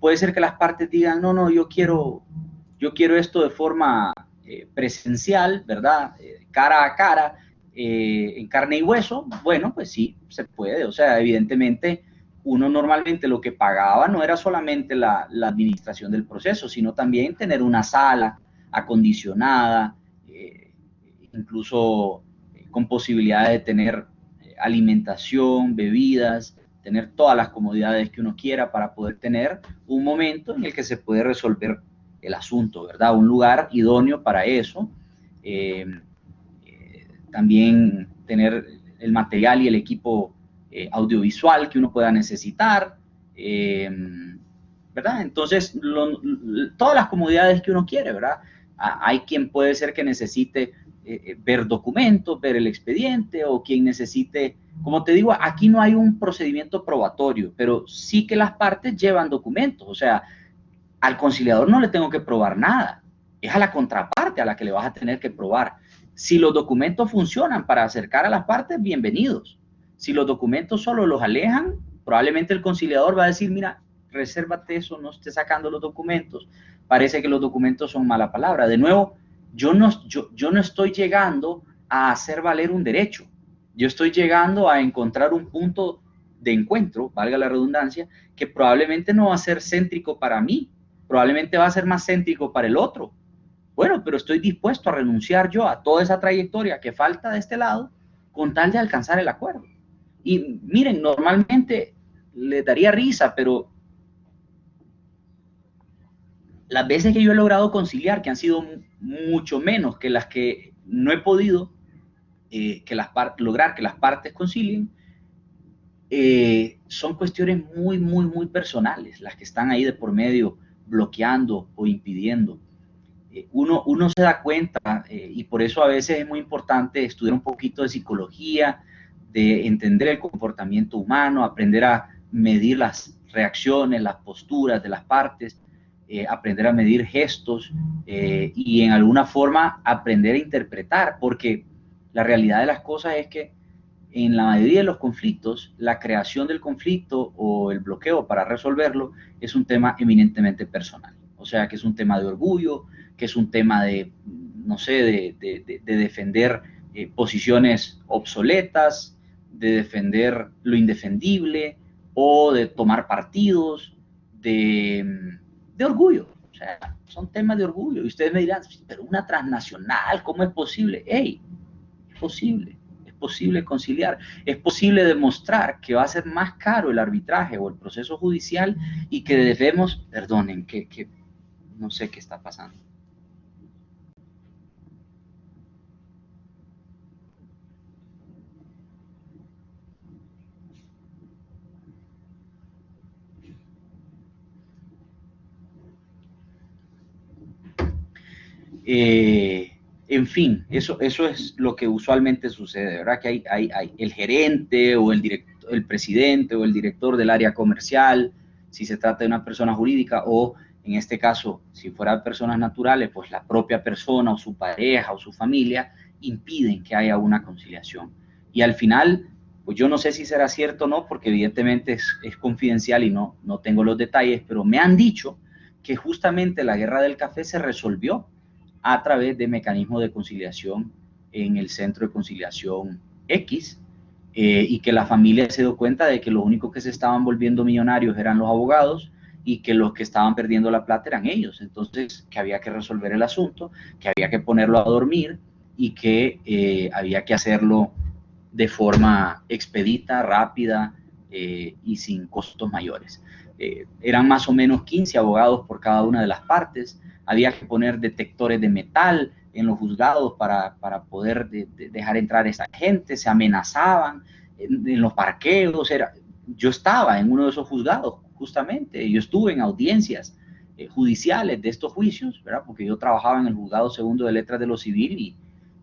puede ser que las partes digan, no, yo quiero esto de forma presencial, ¿verdad? Cara a cara, en carne y hueso. Bueno, pues sí, se puede. O sea, evidentemente, uno normalmente lo que pagaba no era solamente la administración del proceso, sino también tener una sala acondicionada, incluso con posibilidad de tener alimentación, bebidas, tener todas las comodidades que uno quiera para poder tener un momento en el que se puede resolver el asunto, ¿verdad? Un lugar idóneo para eso. También tener el material y el equipo audiovisual que uno pueda necesitar, ¿verdad? Entonces, todas las comodidades que uno quiere, ¿verdad? Hay quien puede ser que necesite ver documentos, ver el expediente, o quien necesite, como te digo, aquí no hay un procedimiento probatorio, pero sí que las partes llevan documentos. O sea, al conciliador no le tengo que probar nada, es a la contraparte a la que le vas a tener que probar. Si los documentos funcionan para acercar a las partes, bienvenidos. Si los documentos solo los alejan, probablemente el conciliador va a decir, mira, resérvate eso, no estés sacando los documentos, parece que los documentos son mala palabra. De nuevo, yo no estoy llegando a hacer valer un derecho, yo estoy llegando a encontrar un punto de encuentro, valga la redundancia, que probablemente no va a ser céntrico para mí, probablemente va a ser más céntrico para el otro. Bueno, pero estoy dispuesto a renunciar yo a toda esa trayectoria que falta de este lado con tal de alcanzar el acuerdo. Y miren, normalmente les daría risa, pero las veces que yo he logrado conciliar, que han sido mucho menos que las que no he podido lograr que las partes concilien, son cuestiones muy, muy, muy personales las que están ahí de por medio, bloqueando o impidiendo. Uno se da cuenta, y por eso a veces es muy importante estudiar un poquito de psicología, de entender el comportamiento humano, aprender a medir las reacciones, las posturas de las partes, aprender a medir gestos y en alguna forma aprender a interpretar, porque la realidad de las cosas es que en la mayoría de los conflictos, la creación del conflicto o el bloqueo para resolverlo es un tema eminentemente personal. O sea, que es un tema de orgullo, que es un tema de, no sé, de defender posiciones obsoletas, de defender lo indefendible o de tomar partidos, de orgullo. O sea, son temas de orgullo. Y ustedes me dirán, pero una transnacional, ¿cómo es posible? ¡Ey! Es posible. Es posible conciliar. Es posible demostrar que va a ser más caro el arbitraje o el proceso judicial y que debemos, perdonen, que no sé qué está pasando. En fin, eso es lo que usualmente sucede, ¿verdad? Que hay el gerente o el presidente o el director del área comercial, si se trata de una persona jurídica, o en este caso, si fuera personas naturales, pues la propia persona o su pareja o su familia impiden que haya una conciliación. Y al final, pues yo no sé si será cierto o no, porque evidentemente es confidencial y no tengo los detalles, pero me han dicho que justamente la guerra del café se resolvió a través de mecanismos de conciliación en el Centro de Conciliación X, y que la familia se dio cuenta de que los únicos que se estaban volviendo millonarios eran los abogados y que los que estaban perdiendo la plata eran ellos. Entonces, que había que resolver el asunto, que había que ponerlo a dormir y que había que hacerlo de forma expedita, rápida y sin costos mayores. Eran más o menos 15 abogados por cada una de las partes. Había que poner detectores de metal en los juzgados para poder dejar entrar a esa gente. Se amenazaban en los parqueos. Yo estaba en uno de esos juzgados, justamente. Yo estuve en audiencias judiciales de estos juicios, ¿verdad? Porque yo trabajaba en el juzgado segundo de letras de lo civil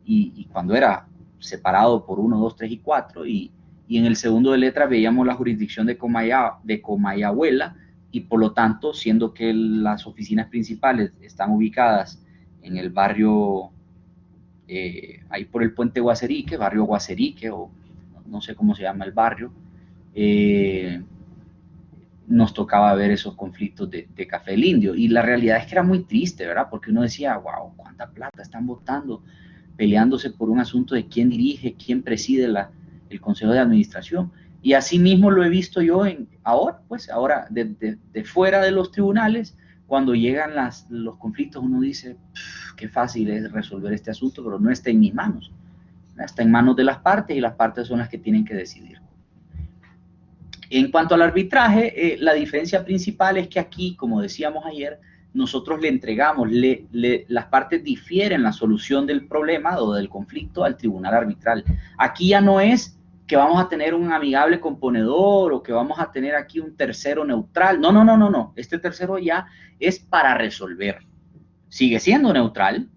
y cuando era separado por 1, 2, 3 y 4, y en el segundo de letras veíamos la jurisdicción de Comayagüela, y por lo tanto, siendo que las oficinas principales están ubicadas en el barrio, ahí por el puente Guaserique, barrio Guaserique, o no sé cómo se llama el barrio, nos tocaba ver esos conflictos de Café del Indio. Y la realidad es que era muy triste, ¿verdad? Porque uno decía, wow, cuánta plata están botando, peleándose por un asunto de quién dirige, quién preside el Consejo de Administración. Y así mismo lo he visto yo ahora de fuera de los tribunales, cuando llegan los conflictos, uno dice, qué fácil es resolver este asunto, pero no está en mis manos. Está en manos de las partes y las partes son las que tienen que decidir. En cuanto al arbitraje, la diferencia principal es que aquí, como decíamos ayer, nosotros le entregamos, las partes difieren la solución del problema o del conflicto al tribunal arbitral. Aquí ya no es que vamos a tener un amigable componedor o que vamos a tener aquí un tercero neutral. No. Este tercero ya es para resolver. Sigue siendo neutral,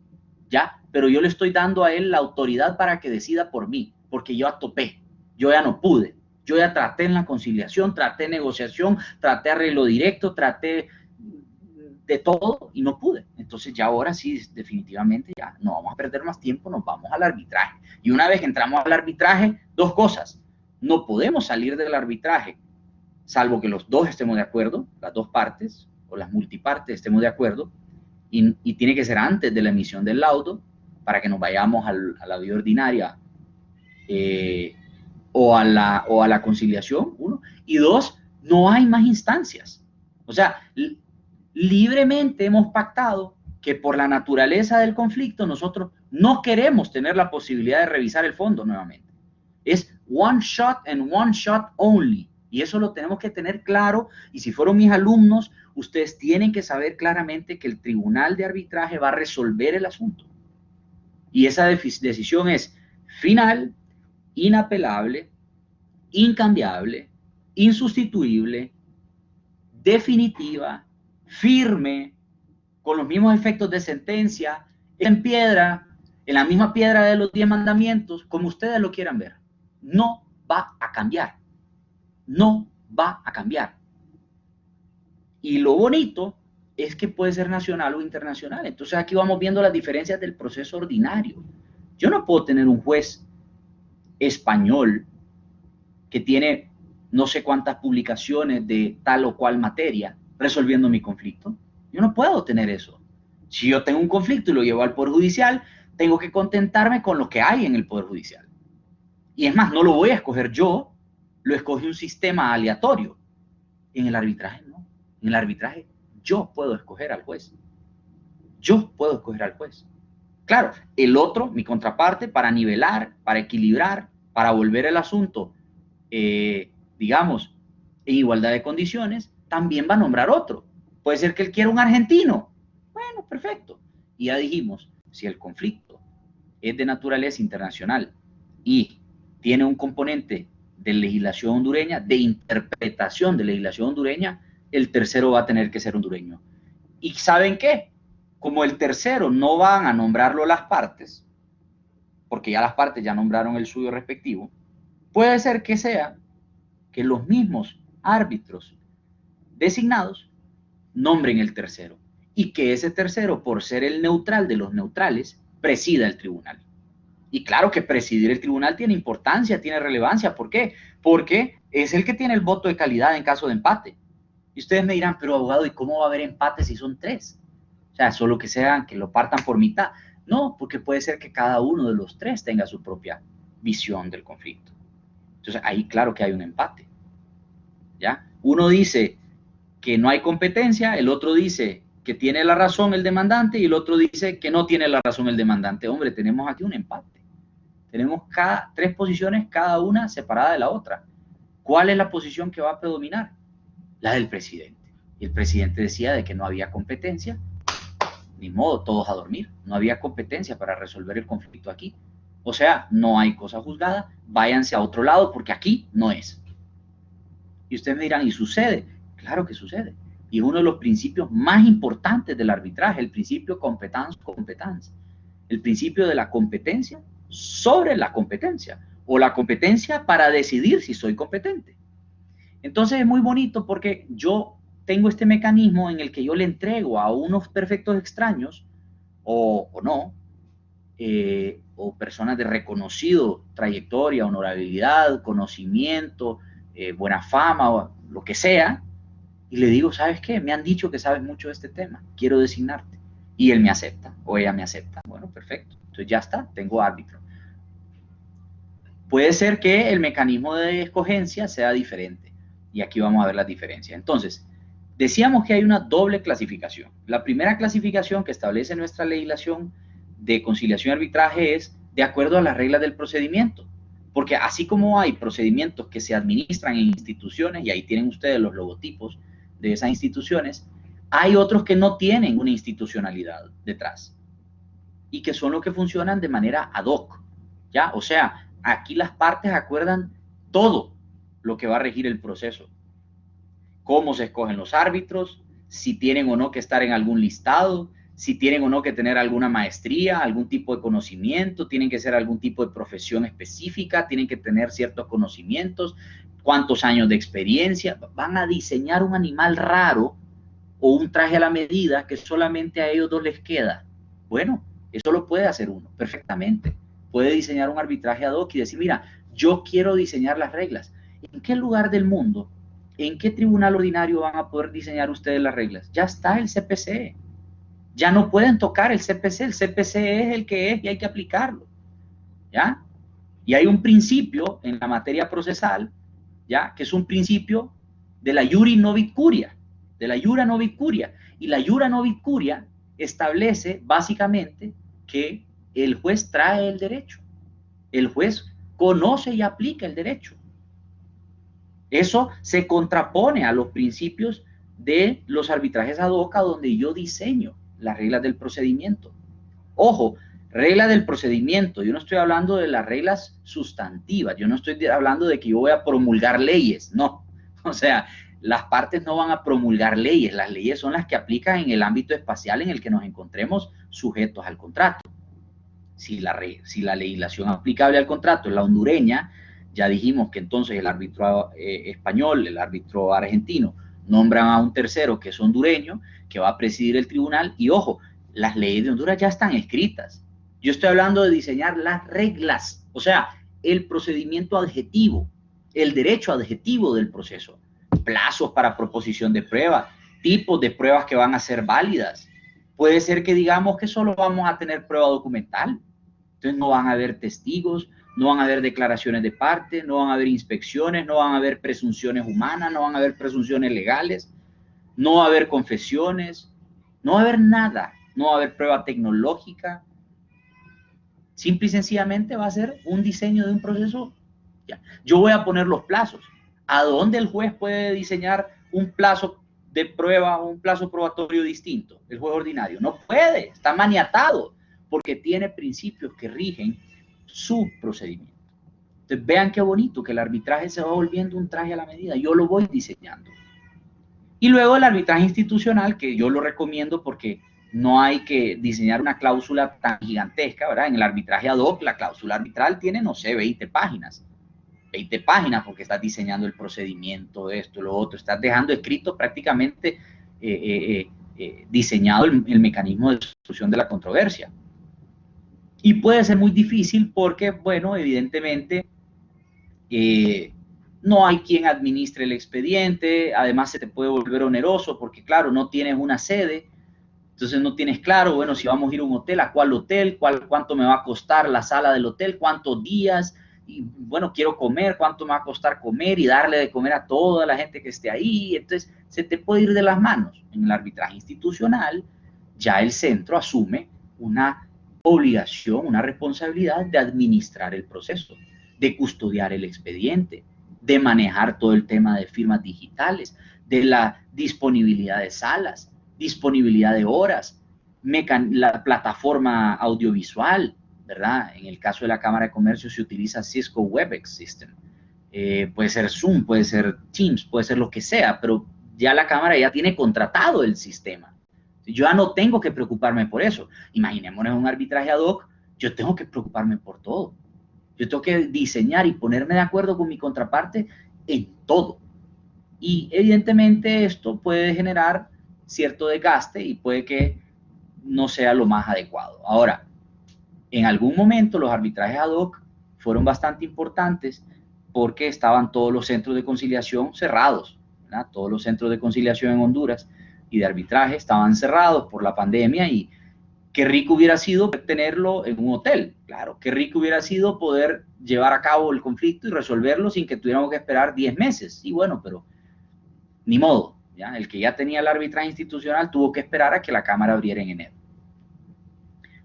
ya, pero yo le estoy dando a él la autoridad para que decida por mí, porque yo atopé, yo ya no pude. Yo ya traté en la conciliación, traté negociación, traté arreglo directo, traté de todo y no pude. Entonces ya ahora sí, definitivamente ya no vamos a perder más tiempo, nos vamos al arbitraje. Y una vez que entramos al arbitraje, dos cosas. No podemos salir del arbitraje, salvo que los dos estemos de acuerdo, las dos partes o las multipartes estemos de acuerdo, y tiene que ser antes de la emisión del laudo para que nos vayamos a la vía ordinaria o a la conciliación, uno. Y dos, no hay más instancias. O sea, libremente hemos pactado que por la naturaleza del conflicto nosotros no queremos tener la posibilidad de revisar el fondo nuevamente. Es one shot and one shot only. Y eso lo tenemos que tener claro. Y si fueron mis alumnos, ustedes tienen que saber claramente que el tribunal de arbitraje va a resolver el asunto. Y esa decisión es final, inapelable, incambiable insustituible, definitiva, firme, con los mismos efectos de sentencia, en piedra, en la misma piedra de los 10 mandamientos, como ustedes lo quieran ver. No va a cambiar. No va a cambiar. Y lo bonito es que puede ser nacional o internacional. Entonces aquí vamos viendo las diferencias del proceso ordinario. Yo no puedo tener un juez español que tiene no sé cuántas publicaciones de tal o cual materia resolviendo mi conflicto. Yo no puedo tener eso. Si yo tengo un conflicto y lo llevo al Poder Judicial, tengo que contentarme con lo que hay en el Poder Judicial. Y es más, no lo voy a escoger yo, lo escoge un sistema aleatorio. En el arbitraje no. En el arbitraje yo puedo escoger al juez. Yo puedo escoger al juez. Claro, el otro, mi contraparte, para nivelar, para equilibrar, para volver el asunto, digamos, en igualdad de condiciones, también va a nombrar otro. Puede ser que él quiera un argentino. Bueno, perfecto. Y ya dijimos, si el conflicto es de naturaleza internacional y tiene un componente de legislación hondureña, de interpretación de legislación hondureña, el tercero va a tener que ser hondureño. ¿Y saben qué? Como el tercero no van a nombrarlo las partes, porque ya las partes ya nombraron el suyo respectivo, puede ser que sea que los mismos árbitros designados nombren el tercero y que ese tercero, por ser el neutral de los neutrales, presida el tribunal. Y claro que presidir el tribunal tiene importancia, tiene relevancia. ¿Por qué? Porque es el que tiene el voto de calidad en caso de empate. Y ustedes me dirán, pero abogado, ¿y cómo va a haber empate si son 3? O sea, solo que sean, que lo partan por mitad. No, porque puede ser que cada uno de los 3 tenga su propia visión del conflicto. Entonces, ahí claro que hay un empate. ¿Ya? Uno dice que no hay competencia, el otro dice que tiene la razón el demandante y el otro dice que no tiene la razón el demandante. Hombre, tenemos aquí un empate. Tenemos 3 posiciones, cada una separada de la otra. ¿Cuál es la posición que va a predominar? La del presidente. Y el presidente decía de que no había competencia. Ni modo, todos a dormir. No había competencia para resolver el conflicto aquí. O sea, no hay cosa juzgada. Váyanse a otro lado porque aquí no es. Y ustedes me dirán, ¿y sucede? Claro que sucede. Y es uno de los principios más importantes del arbitraje, el principio competence. El principio de la competencia sobre la competencia. O la competencia para decidir si soy competente. Entonces es muy bonito porque yo tengo este mecanismo en el que yo le entrego a unos perfectos extraños, o no, o personas de reconocido trayectoria, honorabilidad, conocimiento, buena fama, o lo que sea, y le digo, ¿sabes qué? Me han dicho que sabes mucho de este tema, quiero designarte. Y él me acepta, o ella me acepta. Bueno, perfecto. Entonces ya está, tengo árbitro. Puede ser que el mecanismo de escogencia sea diferente. Y aquí vamos a ver las diferencias. Entonces, decíamos que hay una doble clasificación. La primera clasificación que establece nuestra legislación de conciliación y arbitraje es de acuerdo a las reglas del procedimiento. Porque así como hay procedimientos que se administran en instituciones, y ahí tienen ustedes los logotipos de esas instituciones, hay otros que no tienen una institucionalidad detrás y que son los que funcionan de manera ad hoc, ¿ya? O sea, aquí las partes acuerdan todo lo que va a regir el proceso. Cómo se escogen los árbitros, si tienen o no que estar en algún listado, si tienen o no que tener alguna maestría, algún tipo de conocimiento, tienen que ser algún tipo de profesión específica, tienen que tener ciertos conocimientos, cuántos años de experiencia. Van a diseñar un animal raro o un traje a la medida que solamente a ellos dos les queda. Bueno, eso lo puede hacer uno perfectamente. Puede diseñar un arbitraje ad hoc y decir, mira, yo quiero diseñar las reglas. ¿En qué lugar del mundo, en qué tribunal ordinario van a poder diseñar ustedes las reglas? Ya está el CPC. Ya no pueden tocar el CPC. El CPC es el que es y hay que aplicarlo. ¿Ya? Y hay un principio en la materia procesal, ¿ya? Que es un principio de la iuri novit curia, de la iura novit curia. Y la iura novit curia establece básicamente que el juez trae el derecho. El juez conoce y aplica el derecho. Eso se contrapone a los principios de los arbitrajes ad hoc, donde yo diseño las reglas del procedimiento. Ojo, regla del procedimiento, yo no estoy hablando de las reglas sustantivas, yo no estoy hablando de que yo voy a promulgar leyes, no, O sea, las partes no van a promulgar leyes, las leyes son las que aplican en el ámbito espacial en el que nos encontremos sujetos al contrato. Si la legislación aplicable al contrato es la hondureña, ya dijimos que entonces el árbitro español, el árbitro argentino, nombran a un tercero que es hondureño, que va a presidir el tribunal, y ojo, las leyes de Honduras ya están escritas. Yo estoy hablando de diseñar las reglas, o sea, el procedimiento adjetivo, el derecho adjetivo del proceso, plazos para proposición de pruebas, tipos de pruebas que van a ser válidas. Puede ser que digamos que solo vamos a tener prueba documental, entonces no van a haber testigos, no van a haber declaraciones de parte, no van a haber inspecciones, no van a haber presunciones humanas, no van a haber presunciones legales, no va a haber confesiones, no va a haber nada, no va a haber prueba tecnológica. Simple y sencillamente va a ser un diseño de un proceso. Ya. Yo voy a poner los plazos. ¿A dónde el juez puede diseñar un plazo de prueba o un plazo probatorio distinto? El juez ordinario no puede, está maniatado, porque tiene principios que rigen su procedimiento. Entonces vean qué bonito que el arbitraje se va volviendo un traje a la medida. Yo lo voy diseñando. Y luego el arbitraje institucional, que yo lo recomiendo porque no hay que diseñar una cláusula tan gigantesca, ¿verdad? En el arbitraje ad hoc, la cláusula arbitral tiene, no sé, 20 páginas. 20 páginas porque estás diseñando el procedimiento, esto, lo otro. Estás dejando escrito prácticamente diseñado el mecanismo de solución de la controversia. Y puede ser muy difícil porque, bueno, evidentemente no hay quien administre el expediente, además se te puede volver oneroso porque, claro, no tienes una sede, entonces no tienes claro, bueno, si vamos a ir a un hotel, ¿a cuál hotel? ¿Cuánto me va a costar la sala del hotel? ¿Cuántos días? Y, bueno, quiero comer, ¿cuánto me va a costar comer? Y darle de comer a toda la gente que esté ahí. Entonces se te puede ir de las manos. En el arbitraje institucional, ya el centro asume una obligación, una responsabilidad de administrar el proceso, de custodiar el expediente, de manejar todo el tema de firmas digitales, de la disponibilidad de salas, disponibilidad de horas, la plataforma audiovisual, ¿verdad? En el caso de la Cámara de Comercio se utiliza Cisco Webex System. Puede ser Zoom, puede ser Teams, puede ser lo que sea, pero ya la Cámara ya tiene contratado el sistema. Yo ya no tengo que preocuparme por eso. Imaginémonos un arbitraje ad hoc, yo tengo que preocuparme por todo. Yo tengo que diseñar y ponerme de acuerdo con mi contraparte en todo. Y evidentemente esto puede generar cierto desgaste y puede que no sea lo más adecuado. Ahora, en algún momento los arbitrajes ad hoc fueron bastante importantes porque estaban todos los centros de conciliación cerrados, ¿verdad? Todos los centros de conciliación en Honduras y de arbitraje estaban cerrados por la pandemia y qué rico hubiera sido tenerlo en un hotel. Claro, qué rico hubiera sido poder llevar a cabo el conflicto y resolverlo sin que tuviéramos que esperar 10 meses. Y bueno, pero ni modo, ¿ya? El que ya tenía el arbitraje institucional tuvo que esperar a que la Cámara abriera en enero.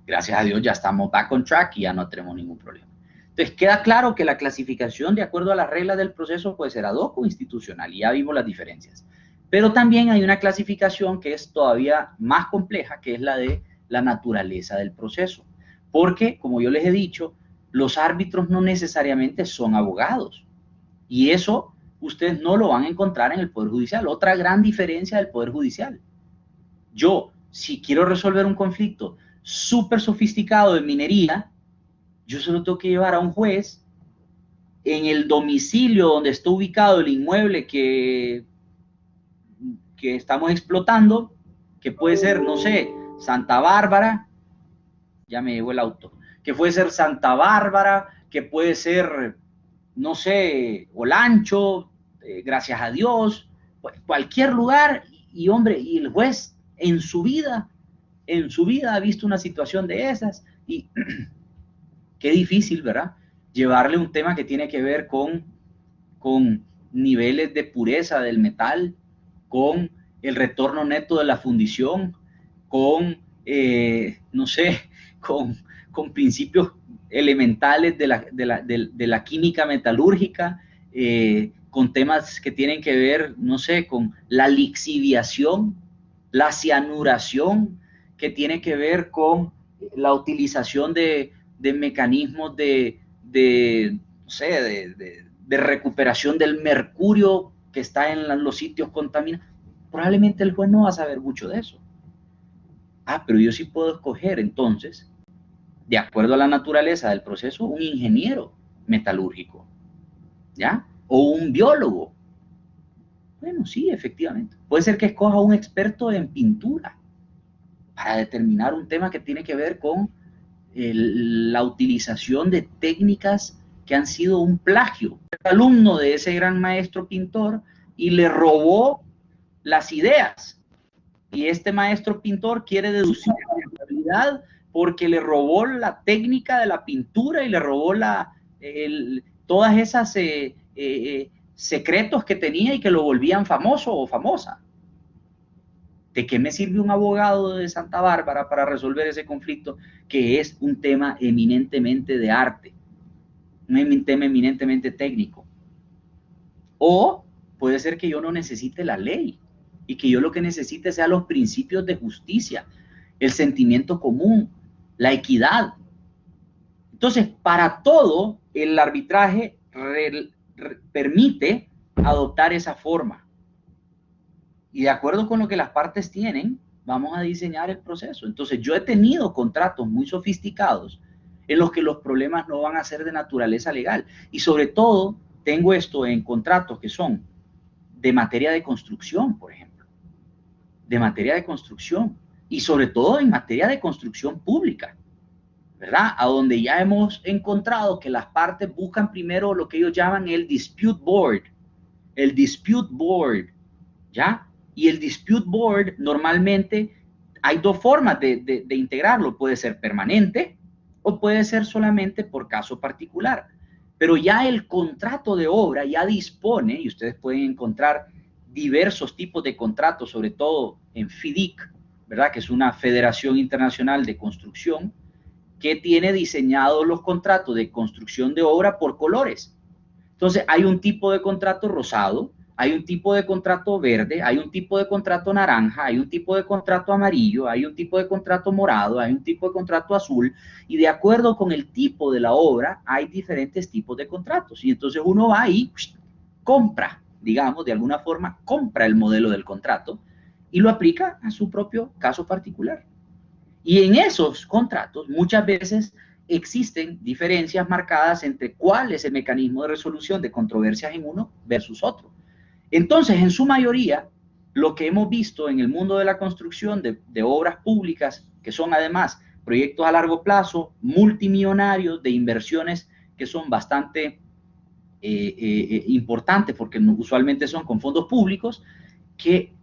Gracias a Dios ya estamos back on track y ya no tenemos ningún problema. Entonces queda claro que la clasificación de acuerdo a las reglas del proceso puede ser ad hoc o institucional y ya vimos las diferencias. Pero también hay una clasificación que es todavía más compleja, que es la de la naturaleza del proceso. Porque, como yo les he dicho, los árbitros no necesariamente son abogados. Y eso ustedes no lo van a encontrar en el Poder Judicial. Otra gran diferencia del Poder Judicial. Yo, si quiero resolver un conflicto súper sofisticado de minería, yo solo tengo que llevar a un juez en el domicilio donde está ubicado el inmueble que estamos explotando, que puede ser, no sé, Santa Bárbara, ya me llegó el auto, que puede ser Santa Bárbara, que puede ser, no sé, Olancho, gracias a Dios, cualquier lugar, y hombre, y el juez en su vida ha visto una situación de esas, y qué difícil, ¿verdad? Llevarle un tema que tiene que ver con niveles de pureza del metal, con el retorno neto de la fundición, con, no sé, con principios elementales de la química metalúrgica, con temas que tienen que ver, no sé, con la lixiviación, la cianuración, que tiene que ver con la utilización de mecanismos de recuperación del mercurio que está en los sitios contaminados. Probablemente el juez no va a saber mucho de eso. Ah, pero yo sí puedo escoger entonces, de acuerdo a la naturaleza del proceso, un ingeniero metalúrgico, ¿ya? O un biólogo. Bueno, sí, efectivamente. Puede ser que escoja un experto en pintura para determinar un tema que tiene que ver con la utilización de técnicas que han sido un plagio. El alumno de ese gran maestro pintor y le robó las ideas. Y este maestro pintor quiere deducir la realidad porque le robó la técnica de la pintura y le robó todas esas secretos que tenía y que lo volvían famoso o famosa. ¿De qué me sirve un abogado de Santa Bárbara para resolver ese conflicto que es un tema eminentemente de arte, un tema eminentemente técnico? O puede ser que yo no necesite la ley y que yo lo que necesite sea los principios de justicia, el sentimiento común, la equidad. Entonces, para todo, el arbitraje permite adoptar esa forma. Y de acuerdo con lo que las partes tienen, vamos a diseñar el proceso. Entonces, yo he tenido contratos muy sofisticados en los que los problemas no van a ser de naturaleza legal. Y sobre todo, tengo esto en contratos que son de materia de construcción, por ejemplo. De materia de construcción. Y sobre todo en materia de construcción pública, ¿verdad? A donde ya hemos encontrado que las partes buscan primero lo que ellos llaman el dispute board. El dispute board, ¿ya? Y el dispute board normalmente hay dos formas de integrarlo. Puede ser permanente o puede ser solamente por caso particular. Pero ya el contrato de obra ya dispone, y ustedes pueden encontrar diversos tipos de contratos, sobre todo en FIDIC, ¿verdad? Que es una Federación Internacional de Construcción, que tiene diseñados los contratos de construcción de obra por colores. Entonces, hay un tipo de contrato rosado, hay un tipo de contrato verde, hay un tipo de contrato naranja, hay un tipo de contrato amarillo, hay un tipo de contrato morado, hay un tipo de contrato azul, y de acuerdo con el tipo de la obra, hay diferentes tipos de contratos. Y entonces uno va y compra, digamos, de alguna forma, compra el modelo del contrato y lo aplica a su propio caso particular. Y en esos contratos muchas veces existen diferencias marcadas entre cuál es el mecanismo de resolución de controversias en uno versus otro. Entonces, en su mayoría, lo que hemos visto en el mundo de la construcción de obras públicas, que son además proyectos a largo plazo, multimillonarios, de inversiones que son bastante importantes, porque usualmente son con fondos públicos, que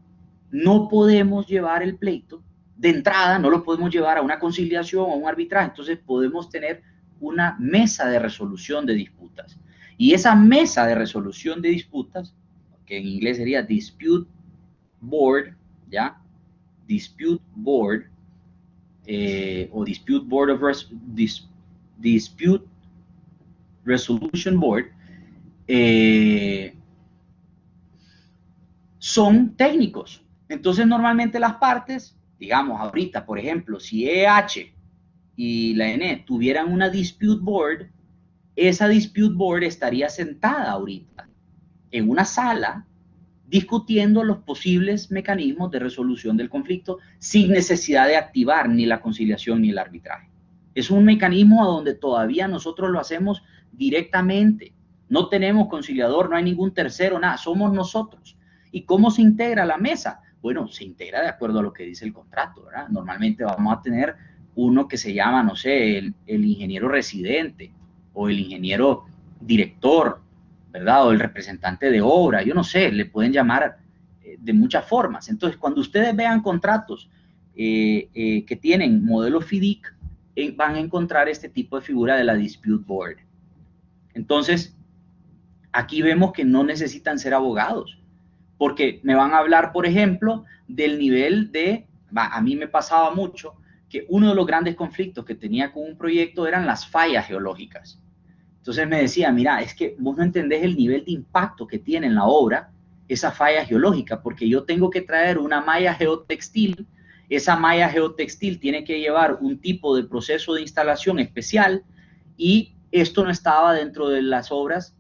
no podemos llevar el pleito de entrada, no lo podemos llevar a una conciliación o a un arbitraje. Entonces podemos tener una mesa de resolución de disputas. Y esa mesa de resolución de disputas, que en inglés sería dispute board, ¿ya? Dispute board, o dispute board of dispute resolution board, son técnicos. Entonces, normalmente las partes, digamos ahorita, por ejemplo, si EH y la ENE tuvieran una dispute board, esa dispute board estaría sentada ahorita en una sala discutiendo los posibles mecanismos de resolución del conflicto sin necesidad de activar ni la conciliación ni el arbitraje. Es un mecanismo a donde todavía nosotros lo hacemos directamente. No tenemos conciliador, no hay ningún tercero, nada, somos nosotros. ¿Y cómo se integra la mesa? Bueno, se integra de acuerdo a lo que dice el contrato, ¿verdad? Normalmente vamos a tener uno que se llama, no sé, el ingeniero residente o el ingeniero director, ¿verdad? O el representante de obra, yo no sé, le pueden llamar de muchas formas. Entonces, cuando ustedes vean contratos que tienen modelo FIDIC, van a encontrar este tipo de figura de la dispute board. Entonces, aquí vemos que no necesitan ser abogados, porque me van a hablar, por ejemplo, del nivel de, a mí me pasaba mucho, que uno de los grandes conflictos que tenía con un proyecto eran las fallas geológicas. Entonces me decía, mira, es que vos no entendés el nivel de impacto que tiene en la obra esa falla geológica, porque yo tengo que traer una malla geotextil, esa malla geotextil tiene que llevar un tipo de proceso de instalación especial y esto no estaba dentro de las obras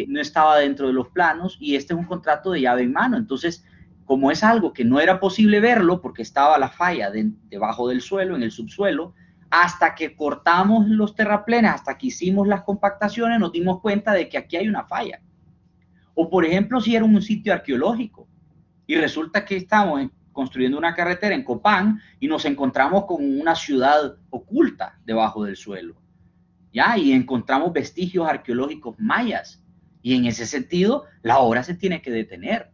no estaba dentro de los planos y este es un contrato de llave en mano. Entonces, como es algo que no era posible verlo porque estaba la falla debajo del suelo, en el subsuelo, hasta que cortamos los terraplenes, hasta que hicimos las compactaciones, nos dimos cuenta de que aquí hay una falla. O, por ejemplo, si era un sitio arqueológico y resulta que estamos construyendo una carretera en Copán y nos encontramos con una ciudad oculta debajo del suelo, ¿ya? Y encontramos vestigios arqueológicos mayas. Y en ese sentido, la obra se tiene que detener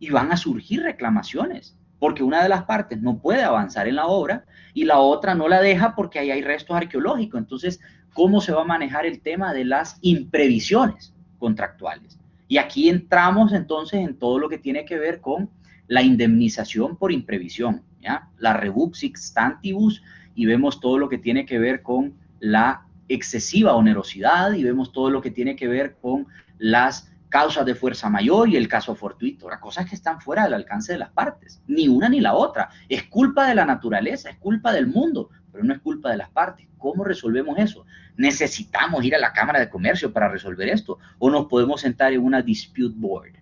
y van a surgir reclamaciones, porque una de las partes no puede avanzar en la obra y la otra no la deja porque ahí hay restos arqueológicos. Entonces, ¿cómo se va a manejar el tema de las imprevisiones contractuales? Y aquí entramos entonces en todo lo que tiene que ver con la indemnización por imprevisión, ¿ya? La rebuxix stantibus, y vemos todo lo que tiene que ver con la excesiva onerosidad y vemos todo lo que tiene que ver con las causas de fuerza mayor y el caso fortuito, las cosas que están fuera del alcance de las partes, ni una ni la otra. Es culpa de la naturaleza, es culpa del mundo, pero no es culpa de las partes. ¿Cómo resolvemos eso? ¿Necesitamos ir a la Cámara de Comercio para resolver esto? ¿O nos podemos sentar en una dispute board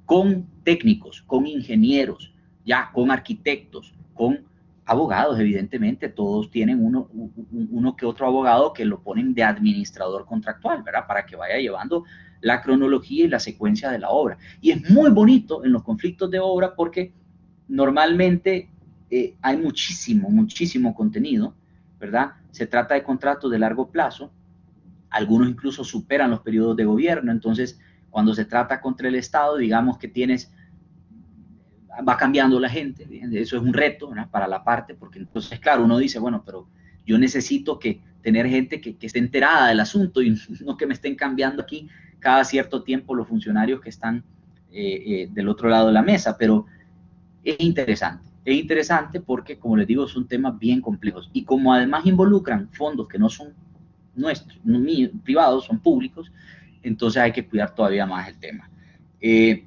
con técnicos, con ingenieros, ya, con arquitectos, con abogados? Evidentemente, todos tienen uno que otro abogado que lo ponen de administrador contractual, ¿verdad? Para que vaya llevando la cronología y la secuencia de la obra. Y es muy bonito en los conflictos de obra porque normalmente hay muchísimo contenido, ¿verdad? Se trata de contratos de largo plazo, algunos incluso superan los periodos de gobierno. Entonces, cuando se trata contra el Estado, digamos que va cambiando la gente, eso es un reto, ¿verdad? Para la parte, porque entonces, claro, uno dice, bueno, pero yo necesito tener gente que esté enterada del asunto y no que me estén cambiando aquí cada cierto tiempo los funcionarios que están del otro lado de la mesa. Pero es interesante porque, como les digo, son temas bien complejos y como además involucran fondos que no son nuestros, no míos, privados, son públicos, entonces hay que cuidar todavía más el tema. Y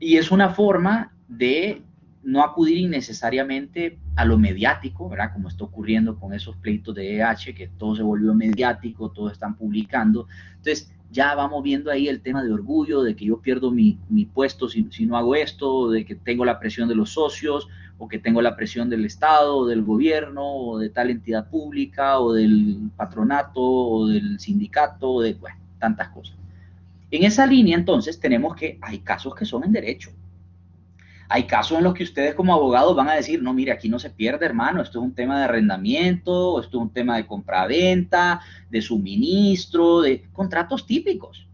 es una forma de no acudir innecesariamente a lo mediático, ¿verdad? Como está ocurriendo con esos pleitos de EH, que todo se volvió mediático, todos están publicando. Entonces, ya vamos viendo ahí el tema de orgullo, de que yo pierdo mi puesto si no hago esto, de que tengo la presión de los socios, o que tengo la presión del Estado, o del gobierno, o de tal entidad pública, o del patronato, o del sindicato, bueno, tantas cosas. En esa línea, entonces, tenemos que hay casos que son en derecho. Hay casos en los que ustedes como abogados van a decir, no, mire, aquí no se pierde, hermano, esto es un tema de arrendamiento, esto es un tema de compraventa, de suministro, de contratos típicos,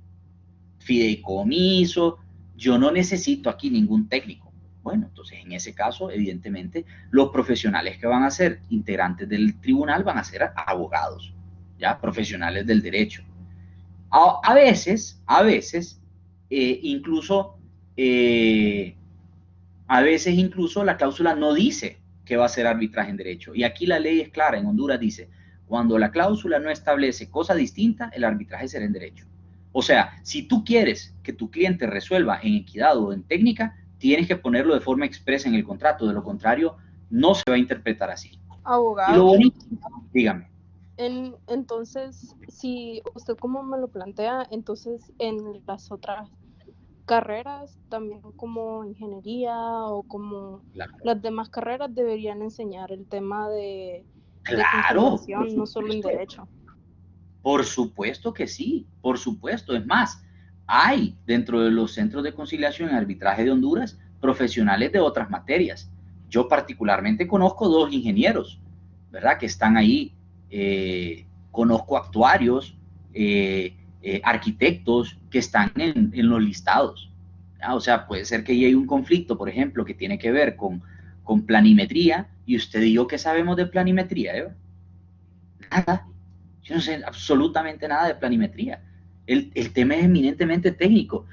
fideicomiso. Yo no necesito aquí ningún técnico. Bueno, entonces en ese caso, evidentemente, los profesionales que van a ser integrantes del tribunal van a ser abogados, ya, profesionales del derecho. A veces, incluso la cláusula no dice que va a ser arbitraje en derecho. Y aquí la ley es clara, en Honduras dice, cuando la cláusula no establece cosa distinta, el arbitraje será en derecho. O sea, si tú quieres que tu cliente resuelva en equidad o en técnica, tienes que ponerlo de forma expresa en el contrato, de lo contrario, no se va a interpretar así. Abogado. Y lo bonito, dígame. Entonces, si usted como me lo plantea, entonces en las otras carreras, también como ingeniería o como las demás carreras, deberían enseñar el tema de conciliación, no solo en derecho. Por supuesto que sí, por supuesto. Es más, hay dentro de los centros de conciliación y arbitraje de Honduras profesionales de otras materias. Yo particularmente conozco 2 ingenieros, ¿verdad? Que están ahí. Conozco actuarios, arquitectos que están en los listados, ¿ya? O sea, puede ser que haya un conflicto, por ejemplo, que tiene que ver con planimetría, y usted y yo, ¿qué sabemos de planimetría? Nada. Yo no sé absolutamente nada de planimetría. El tema es eminentemente técnico.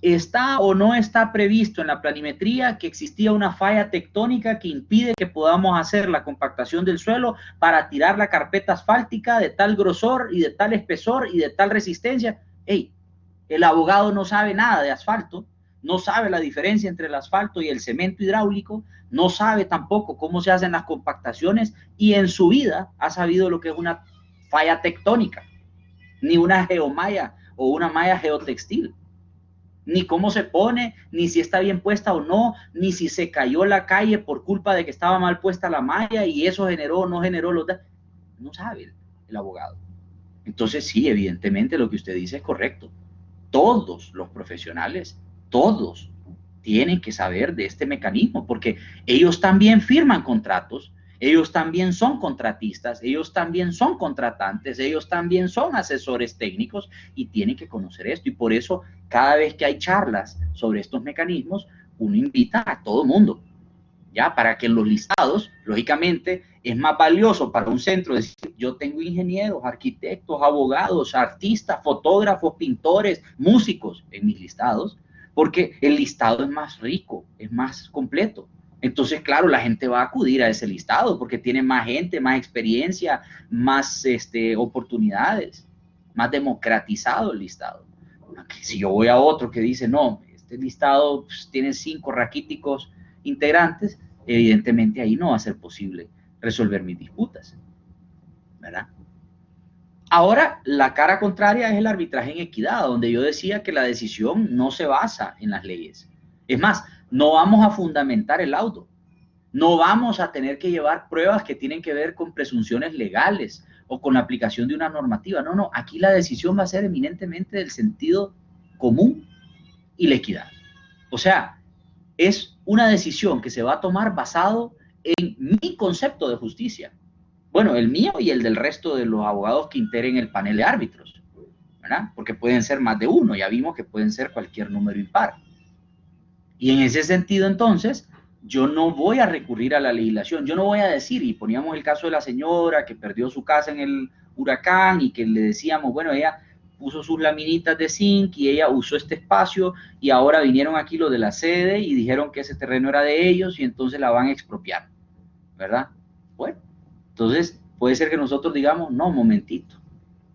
¿Está o no está previsto en la planimetría que existía una falla tectónica que impide que podamos hacer la compactación del suelo para tirar la carpeta asfáltica de tal grosor y de tal espesor y de tal resistencia? ¡Ey! El abogado no sabe nada de asfalto, no sabe la diferencia entre el asfalto y el cemento hidráulico, no sabe tampoco cómo se hacen las compactaciones y en su vida ha sabido lo que es una falla tectónica, ni una geomalla o una malla geotextil. Ni cómo se pone, ni si está bien puesta o no, ni si se cayó la calle por culpa de que estaba mal puesta la malla y eso generó o no generó los daños. No sabe el abogado. Entonces sí, evidentemente lo que usted dice es correcto. Todos los profesionales, todos tienen que saber de este mecanismo, porque ellos también firman contratos, ellos también son contratistas, ellos también son contratantes, ellos también son asesores técnicos y tienen que conocer esto. Y por eso, cada vez que hay charlas sobre estos mecanismos, uno invita a todo mundo, ¿ya? Para que en los listados, lógicamente, es más valioso para un centro decir, yo tengo ingenieros, arquitectos, abogados, artistas, fotógrafos, pintores, músicos en mis listados, porque el listado es más rico, es más completo. Entonces, claro, la gente va a acudir a ese listado porque tiene más gente, más experiencia, más oportunidades, más democratizado el listado. Si yo voy a otro que dice, no, este listado pues, tiene 5 raquíticos integrantes, evidentemente ahí no va a ser posible resolver mis disputas, ¿verdad? Ahora, la cara contraria es el arbitraje en equidad, donde yo decía que la decisión no se basa en las leyes. Es más, no vamos a fundamentar el laudo. No vamos a tener que llevar pruebas que tienen que ver con presunciones legales o con la aplicación de una normativa. No, no, aquí la decisión va a ser eminentemente del sentido común y la equidad. O sea, es una decisión que se va a tomar basado en mi concepto de justicia. Bueno, el mío y el del resto de los abogados que integren el panel de árbitros, ¿verdad? Porque pueden ser más de uno, ya vimos que pueden ser cualquier número impar. Y en ese sentido, entonces, yo no voy a recurrir a la legislación, yo no voy a decir, y poníamos el caso de la señora que perdió su casa en el huracán y que le decíamos, bueno, ella puso sus laminitas de zinc y ella usó este espacio y ahora vinieron aquí los de la sede y dijeron que ese terreno era de ellos y entonces la van a expropiar, ¿verdad? Bueno, entonces puede ser que nosotros digamos, no, momentito,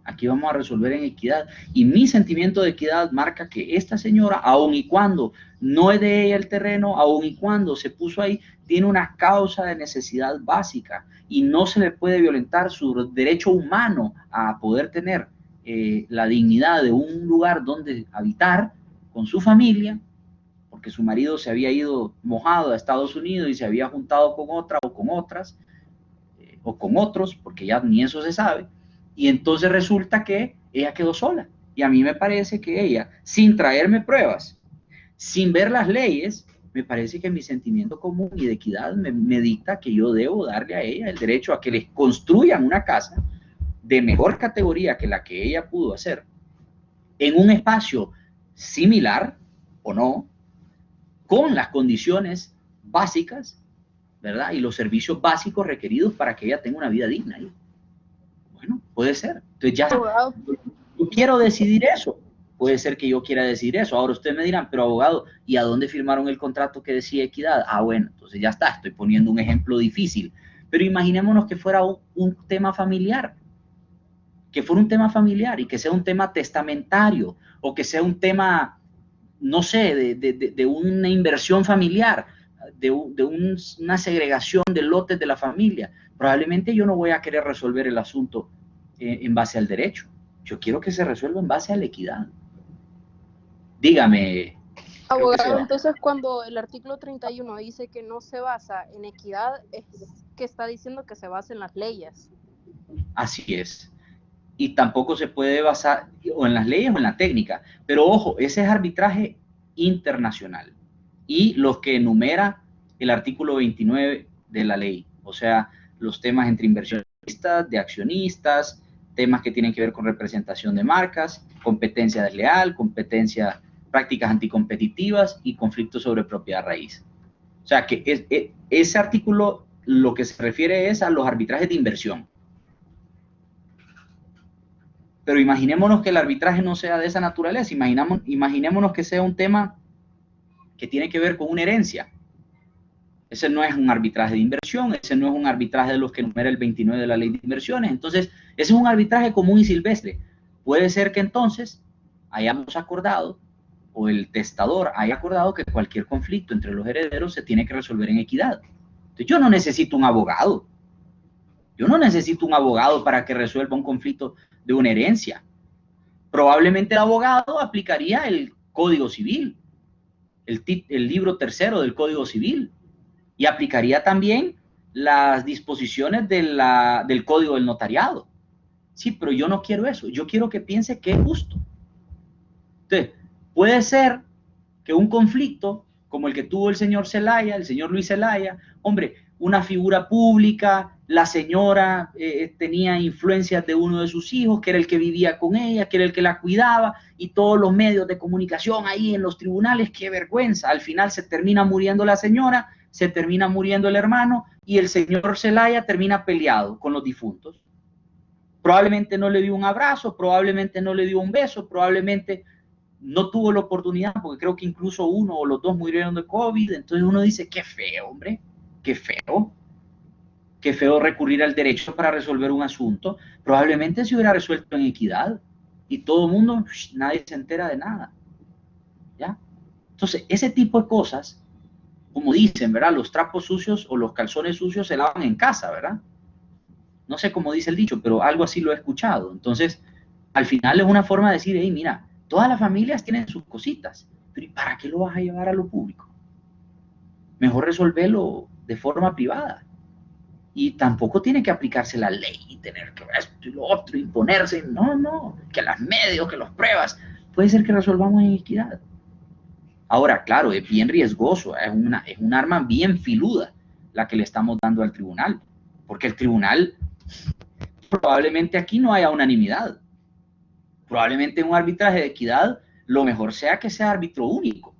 aquí vamos a resolver en equidad. Y mi sentimiento de equidad marca que esta señora, aun y cuando no es de ella el terreno, aun y cuando se puso ahí, tiene una causa de necesidad básica y no se le puede violentar su derecho humano a poder tener la dignidad de un lugar donde habitar con su familia, porque su marido se había ido mojado a Estados Unidos y se había juntado con otra o con otras, o con otros, porque ya ni eso se sabe, y entonces resulta que ella quedó sola. Y a mí me parece que ella, sin traerme pruebas, sin ver las leyes, me parece que mi sentimiento común y de equidad me dicta que yo debo darle a ella el derecho a que les construyan una casa de mejor categoría que la que ella pudo hacer, en un espacio similar o no, con las condiciones básicas, ¿verdad? Y los servicios básicos requeridos para que ella tenga una vida digna ahí. Bueno, puede ser. Entonces ya, yo quiero decidir eso. Puede ser que yo quiera decidir eso. Ahora ustedes me dirán, pero abogado, ¿y a dónde firmaron el contrato que decía equidad? Ah, bueno, entonces ya está, estoy poniendo un ejemplo difícil. Pero imaginémonos que fuera un tema familiar. Que fuera un tema familiar y que sea un tema testamentario o que sea un tema, no sé, de una inversión familiar, de una segregación de lotes de la familia. Probablemente yo no voy a querer resolver el asunto en base al derecho. Yo quiero que se resuelva en base a la equidad. Dígame. Abogado, entonces cuando el artículo 31 dice que no se basa en equidad, es que está diciendo que se basa en las leyes. Así es. Y tampoco se puede basar o en las leyes o en la técnica. Pero ojo, ese es arbitraje internacional. Y los que enumera el artículo 29 de la ley. O sea, los temas entre inversionistas, de accionistas, temas que tienen que ver con representación de marcas, competencia desleal, prácticas anticompetitivas y conflictos sobre propiedad raíz. O sea, que ese artículo lo que se refiere es a los arbitrajes de inversión. Pero imaginémonos que el arbitraje no sea de esa naturaleza. Imaginémonos que sea un tema que tiene que ver con una herencia. Ese no es un arbitraje de inversión, ese no es un arbitraje de los que enumera el 29 de la ley de inversiones. Entonces, ese es un arbitraje común y silvestre. Puede ser que entonces hayamos acordado, o el testador haya acordado que cualquier conflicto entre los herederos se tiene que resolver en equidad. Entonces, yo no necesito un abogado. Yo no necesito un abogado para que resuelva un conflicto de una herencia. Probablemente el abogado aplicaría el Código Civil, el libro tercero del Código Civil, y aplicaría también las disposiciones del Código del Notariado. Sí, pero yo no quiero eso. Yo quiero que piense que es justo. Entonces, puede ser que un conflicto como el que tuvo el señor Zelaya, el señor Luis Zelaya, hombre, una figura pública, la señora tenía influencias de uno de sus hijos, que era el que vivía con ella, que era el que la cuidaba, y todos los medios de comunicación ahí en los tribunales, qué vergüenza. Al final se termina muriendo la señora, se termina muriendo el hermano, y el señor Zelaya termina peleado con los difuntos. Probablemente no le dio un abrazo, probablemente no le dio un beso, probablemente no tuvo la oportunidad, porque creo que incluso uno o los dos murieron de COVID. Entonces uno dice, qué feo, hombre, qué feo recurrir al derecho para resolver un asunto. Probablemente se hubiera resuelto en equidad y todo el mundo, nadie se entera de nada, ¿ya? Entonces, ese tipo de cosas, como dicen, ¿verdad? Los trapos sucios o los calzones sucios se lavan en casa, ¿verdad? No sé cómo dice el dicho, pero algo así lo he escuchado. Entonces, al final es una forma de decir, hey, mira, todas las familias tienen sus cositas, pero ¿y para qué lo vas a llevar a lo público? Mejor resolverlo de forma privada. Y tampoco tiene que aplicarse la ley y tener que esto y lo otro, imponerse. No, que las medios, que las pruebas. Puede ser que resolvamos en equidad. Ahora, claro, es bien riesgoso, es un arma bien filuda la que le estamos dando al tribunal, porque el tribunal, probablemente aquí no haya unanimidad. Probablemente en un arbitraje de equidad, lo mejor sea que sea árbitro único,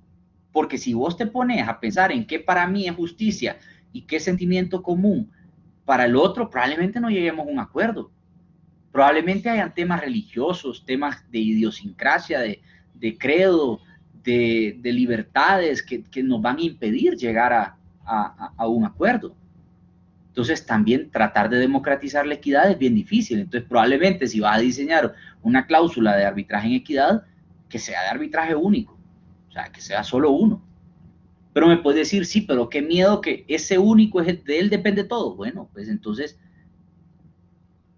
porque si vos te pones a pensar en qué para mí es justicia y qué sentimiento común para el otro, probablemente no lleguemos a un acuerdo. Probablemente hayan temas religiosos, temas de idiosincrasia, de credo, de libertades que nos van a impedir llegar a un acuerdo. Entonces también tratar de democratizar la equidad es bien difícil. Entonces probablemente si vas a diseñar una cláusula de arbitraje en equidad, que sea de arbitraje único, o sea, que sea solo uno. Pero me puedes decir, sí, pero qué miedo que ese único, de él depende todo. Bueno, pues entonces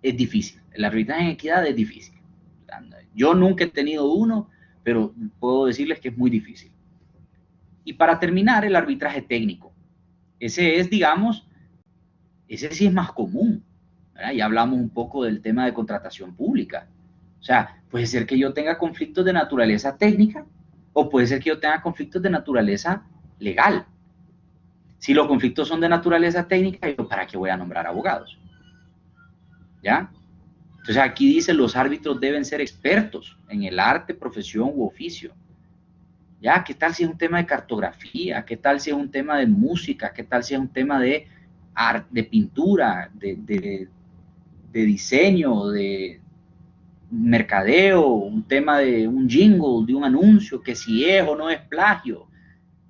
es difícil. El arbitraje en equidad es difícil. Yo nunca he tenido uno, pero puedo decirles que es muy difícil. Y para terminar, el arbitraje técnico. Ese es, digamos, ese sí es más común, ¿verdad? Ya hablamos un poco del tema de contratación pública. O sea, puede ser que yo tenga conflictos de naturaleza técnica o puede ser que yo tenga conflictos de naturaleza legal. Si los conflictos son de naturaleza técnica, ¿yo para qué voy a nombrar abogados? ¿Ya? Entonces aquí dice, los árbitros deben ser expertos en el arte, profesión u oficio. ¿Ya? ¿Qué tal si es un tema de cartografía? ¿Qué tal si es un tema de música? ¿Qué tal si es un tema de arte, de pintura, de diseño, de mercadeo, un tema de un jingle, de un anuncio, que si es o no es plagio?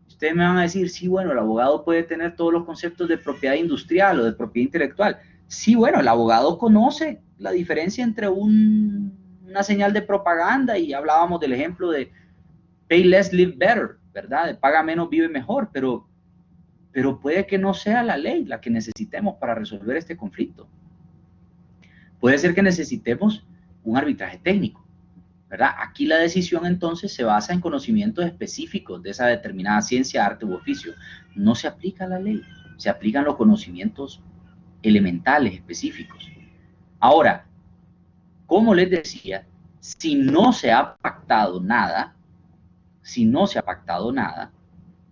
Ustedes me van a decir, sí, bueno, el abogado puede tener todos los conceptos de propiedad industrial o de propiedad intelectual. Sí, bueno, el abogado conoce la diferencia entre una señal de propaganda, y hablábamos del ejemplo de pay less, live better, ¿verdad? De paga menos, vive mejor, pero puede que no sea la ley la que necesitemos para resolver este conflicto. Puede ser que necesitemos un arbitraje técnico, ¿verdad? Aquí la decisión entonces se basa en conocimientos específicos de esa determinada ciencia, arte u oficio. No se aplica la ley, se aplican los conocimientos elementales, específicos. Ahora, como les decía, si no se ha pactado nada,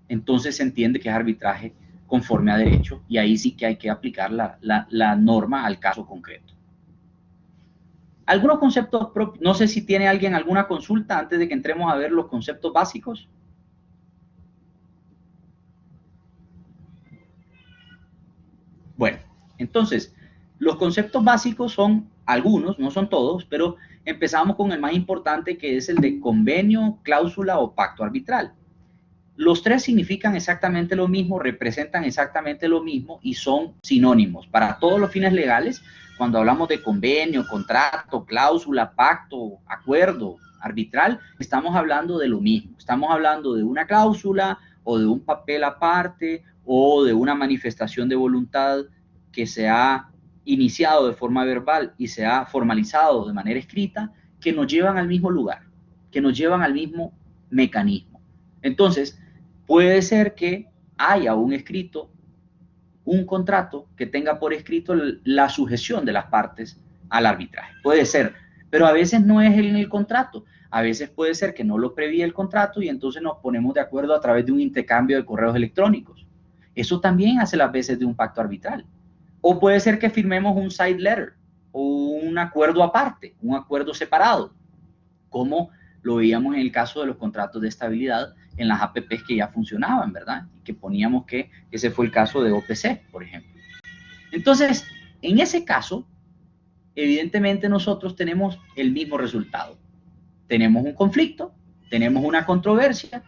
entonces se entiende que es arbitraje conforme a derecho, y ahí sí que hay que aplicar la norma al caso concreto. Algunos conceptos propios, no sé si tiene alguien alguna consulta antes de que entremos a ver los conceptos básicos. Bueno, entonces, los conceptos básicos son algunos, no son todos, pero empezamos con el más importante, que es el de convenio, cláusula o pacto arbitral. Los tres significan exactamente lo mismo, representan exactamente lo mismo y son sinónimos para todos los fines legales. Cuando hablamos de convenio, contrato, cláusula, pacto, acuerdo arbitral, estamos hablando de lo mismo. Estamos hablando de una cláusula o de un papel aparte o de una manifestación de voluntad que se ha iniciado de forma verbal y se ha formalizado de manera escrita que nos llevan al mismo lugar, que nos llevan al mismo mecanismo. Entonces, puede ser que haya un contrato que tenga por escrito la sujeción de las partes al arbitraje. Puede ser, pero a veces no es en el contrato. A veces puede ser que no lo prevía el contrato y entonces nos ponemos de acuerdo a través de un intercambio de correos electrónicos. Eso también hace las veces de un pacto arbitral. O puede ser que firmemos un side letter o un acuerdo aparte, un acuerdo separado, como lo veíamos en el caso de los contratos de estabilidad en las APPs que ya funcionaban, ¿verdad? Y que poníamos que ese fue el caso de OPC, por ejemplo. Entonces, en ese caso, evidentemente nosotros tenemos el mismo resultado. Tenemos un conflicto, tenemos una controversia,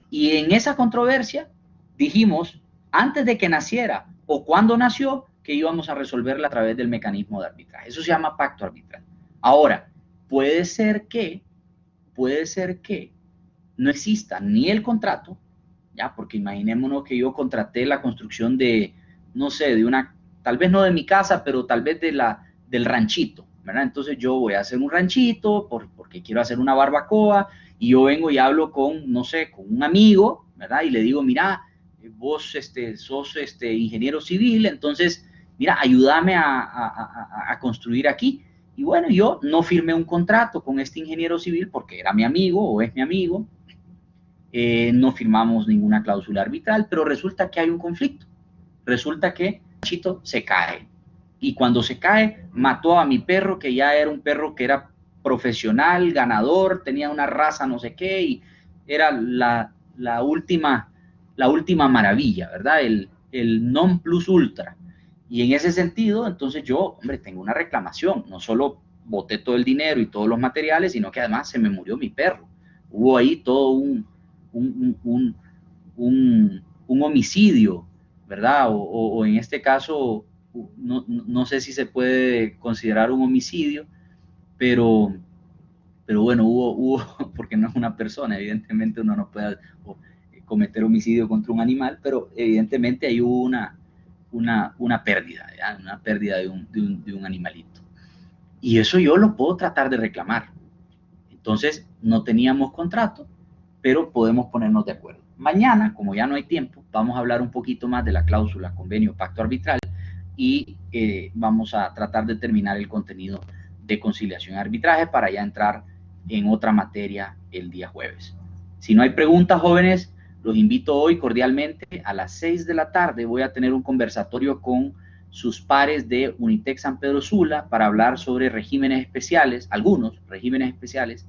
y en esa controversia dijimos, antes de que naciera o cuando nació, que íbamos a resolverla a través del mecanismo de arbitraje. Eso se llama pacto arbitral. Ahora, puede ser que no exista ni el contrato, ya, porque imaginémonos que yo contraté la construcción de, no sé, de una, tal vez no de mi casa, pero tal vez del ranchito, ¿verdad? Entonces yo voy a hacer un ranchito porque quiero hacer una barbacoa y yo vengo y hablo con, no sé, con un amigo, ¿verdad? Y le digo, mira, vos sos ingeniero civil, entonces, mira, ayúdame a construir aquí. Y bueno, yo no firmé un contrato con este ingeniero civil porque era mi amigo o es mi amigo. No firmamos ninguna cláusula arbitral, pero resulta que hay un conflicto. Resulta que el ranchito se cae. Y cuando se cae, mató a mi perro, que ya era un perro que era profesional, ganador, tenía una raza no sé qué, y era la última maravilla, ¿verdad? El non plus ultra. Y en ese sentido, entonces yo, hombre, tengo una reclamación. No solo boté todo el dinero y todos los materiales, sino que además se me murió mi perro. Hubo ahí todo un homicidio, ¿verdad? O en este caso, no sé si se puede considerar un homicidio, pero bueno, hubo, porque no es una persona, evidentemente uno no puede cometer homicidio contra un animal, pero evidentemente ahí hubo una pérdida, ¿ya? Una pérdida de un animalito. Y eso yo lo puedo tratar de reclamar. Entonces, no teníamos contrato, pero podemos ponernos de acuerdo. Mañana, como ya no hay tiempo, vamos a hablar un poquito más de la cláusula, convenio, pacto arbitral y vamos a tratar de terminar el contenido de conciliación y arbitraje para ya entrar en otra materia el día jueves. Si no hay preguntas, jóvenes, los invito hoy cordialmente a las 6 de la tarde. Voy a tener un conversatorio con sus pares de Unitec San Pedro Sula para hablar sobre regímenes especiales, algunos regímenes especiales,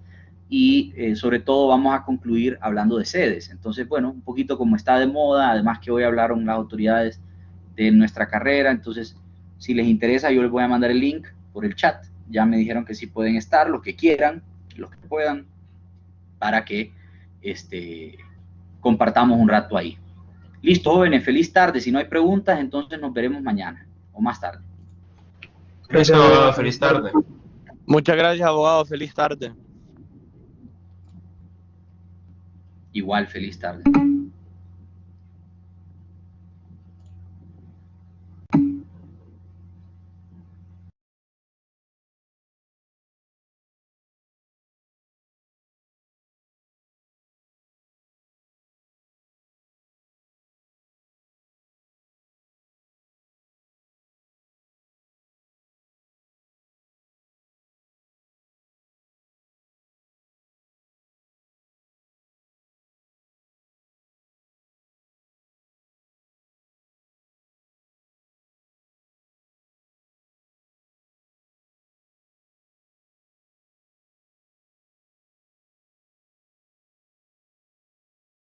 y sobre todo vamos a concluir hablando de sedes. Entonces, bueno, un poquito como está de moda, además que hoy hablaron las autoridades de nuestra carrera, entonces si les interesa yo les voy a mandar el link por el chat. Ya me dijeron que sí pueden estar, los que quieran, los que puedan, para que compartamos un rato ahí. Listo, jóvenes, feliz tarde. Si no hay preguntas, entonces nos veremos mañana o más tarde. Listo, abogado, feliz tarde. Muchas gracias, abogado. Feliz tarde. Igual, feliz tarde.